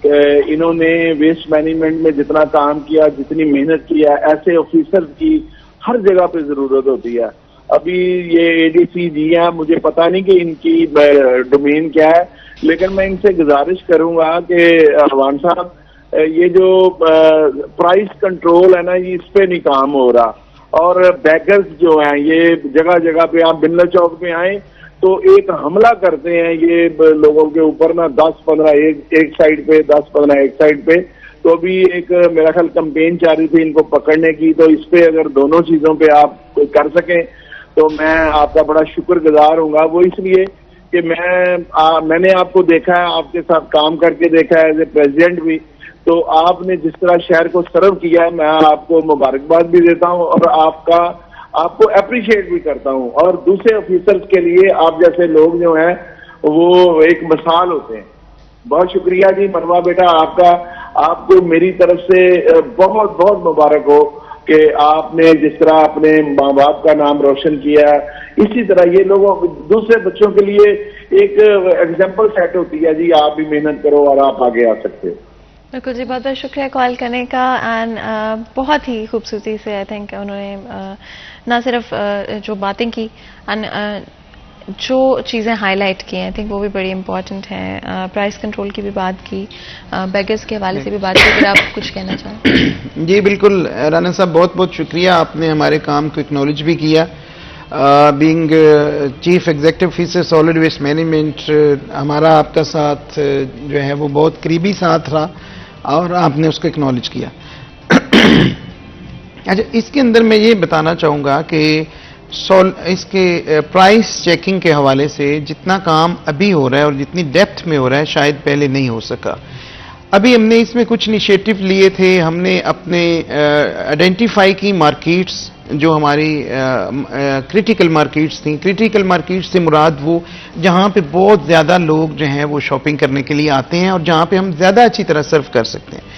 کہ انہوں نے ویسٹ مینجمنٹ میں جتنا کام کیا, جتنی محنت کی ہے, ایسے آفیسر کی ہر جگہ پہ ضرورت ہوتی ہے. ابھی یہ اے ڈی سی جی ہیں, مجھے پتا نہیں کہ ان کی ڈومین کیا ہے, لیکن میں ان سے گزارش کروں گا کہ عوان صاحب یہ جو پرائس کنٹرول ہے نا یہ اس پہ نہیں کام ہو رہا, اور بیگرز جو ہیں یہ جگہ جگہ پہ آپ بنلا چوک پہ آئیں تو ایک حملہ کرتے ہیں یہ لوگوں کے اوپر نا 10-15 ایک سائڈ پہ 10-15 ایک سائڈ پہ. تو ابھی ایک میرا خیال کمپین چل رہی تھی ان کو پکڑنے کی, تو اس پہ اگر دونوں چیزوں پہ آپ کر سکیں تو میں آپ کا بڑا شکر گزار ہوں گا. وہ اس لیے کہ میں نے آپ کو دیکھا ہے, آپ کے ساتھ کام کر کے دیکھا ہے ایز اے پریزیڈنٹ بھی, تو آپ نے جس طرح شہر کو سرو کیا ہے میں آپ کو مبارکباد بھی دیتا ہوں اور آپ کو اپریشیٹ بھی کرتا ہوں. اور دوسرے آفیسرز کے لیے آپ جیسے لوگ جو ہیں وہ ایک مثال ہوتے ہیں. بہت شکریہ جی مروہ بیٹا, آپ کو میری طرف سے بہت بہت مبارک ہو کہ آپ نے جس طرح اپنے ماں باپ کا نام روشن کیا ہے, اسی طرح یہ لوگوں دوسرے بچوں کے لیے ایک ایگزامپل سیٹ ہوتی ہے. جی آپ بھی محنت کرو اور آپ آگے آ سکتے ہو. بالکل جی, بہت بہت شکریہ کال کرنے کا. اینڈ بہت ہی خوبصورتی سے آئی تھنک انہوں نے نہ صرف جو باتیں کی جو چیزیں ہائی لائٹ کی ہیں آئی تھنک وہ بھی بڑی امپورٹنٹ ہیں. پرائس کنٹرول کی بھی بات کی, بیگرز کے حوالے سے بھی بات کی. اگر آپ کچھ کہنا چاہیں. جی بالکل رانا صاحب, بہت بہت شکریہ, آپ نے ہمارے کام کو اکنالج بھی کیا. Being chief executive officer solid waste management, ہمارا آپ کا ساتھ جو ہے وہ بہت قریبی ساتھ رہا اور آپ نے اس کو اکنالج کیا. اچھا, اس کے اندر میں یہ بتانا چاہوں گا کہ اس کے پرائس چیکنگ کے حوالے سے جتنا کام ابھی ہو رہا ہے اور جتنی ڈیپتھ میں ہو رہا ہے شاید پہلے نہیں ہو سکا. ابھی ہم نے اس میں کچھ انیشیٹو لیے تھے, ہم نے اپنے آئیڈینٹیفائی کی مارکیٹس جو ہماری کریٹیکل مارکیٹس تھیں. کریٹیکل مارکیٹس سے مراد وہ جہاں پہ بہت زیادہ لوگ جو ہیں وہ شاپنگ کرنے کے لیے آتے ہیں اور جہاں پہ ہم زیادہ اچھی طرح سرو کر سکتے ہیں,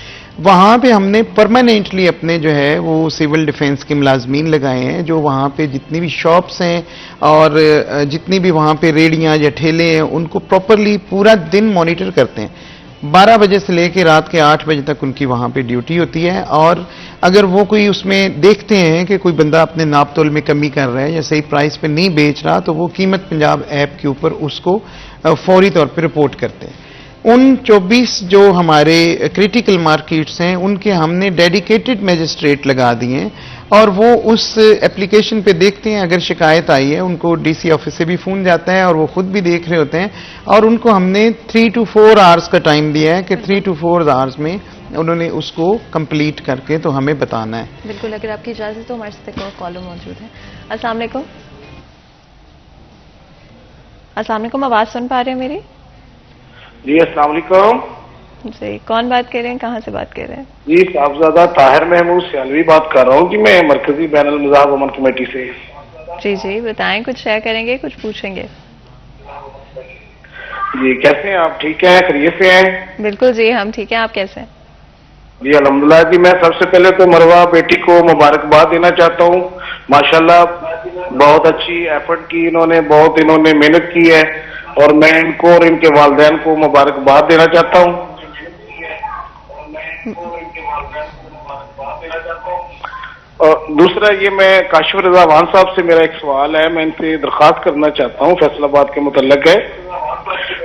وہاں پہ ہم نے پرماننٹلی اپنے جو ہے وہ سول ڈیفنس کے ملازمین لگائے ہیں جو وہاں پہ جتنی بھی شاپس ہیں اور جتنی بھی وہاں پہ ریڑیاں یا ٹھیلے ہیں ان کو پراپرلی پورا دن مانیٹر کرتے ہیں. 12 بجے سے لے کے رات کے 8 بجے تک ان کی وہاں پہ ڈیوٹی ہوتی ہے, اور اگر وہ کوئی اس میں دیکھتے ہیں کہ کوئی بندہ اپنے ناپ تول میں کمی کر رہا ہے یا صحیح پرائس پہ نہیں بیچ رہا تو وہ قیمت پنجاب ایپ کے اوپر اس کو فوری طور پہ رپورٹ کرتے ہیں. ان 24 جو ہمارے کریٹیکل مارکیٹس ہیں ان کے ہم نے ڈیڈیکیٹڈ میجسٹریٹ لگا دیے ہیں اور وہ اس اپلیکیشن پہ دیکھتے ہیں, اگر شکایت آئی ہے ان کو ڈی سی آفس سے بھی فون جاتا ہے اور وہ خود بھی دیکھ رہے ہوتے ہیں, اور ان کو ہم نے 3 to 4 آورس کا ٹائم دیا ہے کہ 3 to 4 آورس میں انہوں نے اس کو کمپلیٹ کر کے تو ہمیں بتانا ہے. بالکل, اگر آپ کی اجازت تو ہمارے ساتھ ایک اور کالر موجود ہے. السلام علیکم. السلام علیکم, آواز سن پا رہے ہیں میری؟ جی السلام علیکم. جی کون بات کر رہے ہیں, کہاں سے بات کر رہے ہیں؟ جی صاحبزادہ طاہر محمود سیالوی بات کر رہا ہوں کہ میں مرکزی بین المذاہب امن کمیٹی سے. جی جی بتائیں, کچھ شیئر کریں گے, کچھ پوچھیں گے؟ جی کیسے ہیں آپ, ٹھیک ہیں, خیریت سے ہیں؟ بالکل جی ہم ٹھیک ہیں, آپ کیسے ہیں؟ جی الحمدللہ. جی میں سب سے پہلے تو مروہ بیٹی کو مبارکباد دینا چاہتا ہوں. ماشاءاللہ بہت اچھی ایفرٹ کی انہوں نے محنت کی ہے اور میں ان کو اور ان کے والدین کو مبارکباد دینا چاہتا ہوں. اور دوسرا یہ میں کاشف رضا عوان صاحب سے میرا ایک سوال ہے, میں ان سے درخواست کرنا چاہتا ہوں فیصل آباد کے متعلق ہے.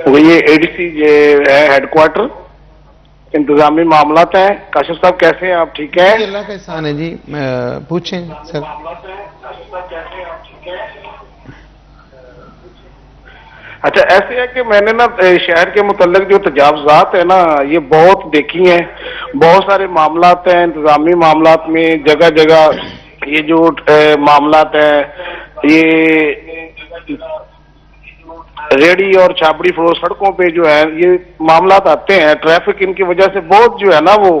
وہ یہ اے ڈی سی ہے ہیڈ کوارٹر انتظامی معاملات ہیں. کاشف صاحب کیسے ہیں آپ, ٹھیک ہیں؟ اللہ کا احسان ہے جی, پوچھیں سر. اچھا ایسے ہے کہ میں نے نا شہر کے متعلق جو تجاوزات ہیں نا یہ بہت دیکھی ہیں, بہت سارے معاملات ہیں انتظامی معاملات میں, جگہ جگہ یہ جو معاملات ہیں یہ ریڑی اور چھاپڑی فروش سڑکوں پہ جو ہے یہ معاملات آتے ہیں, ٹریفک ان کی وجہ سے بہت جو ہے نا وہ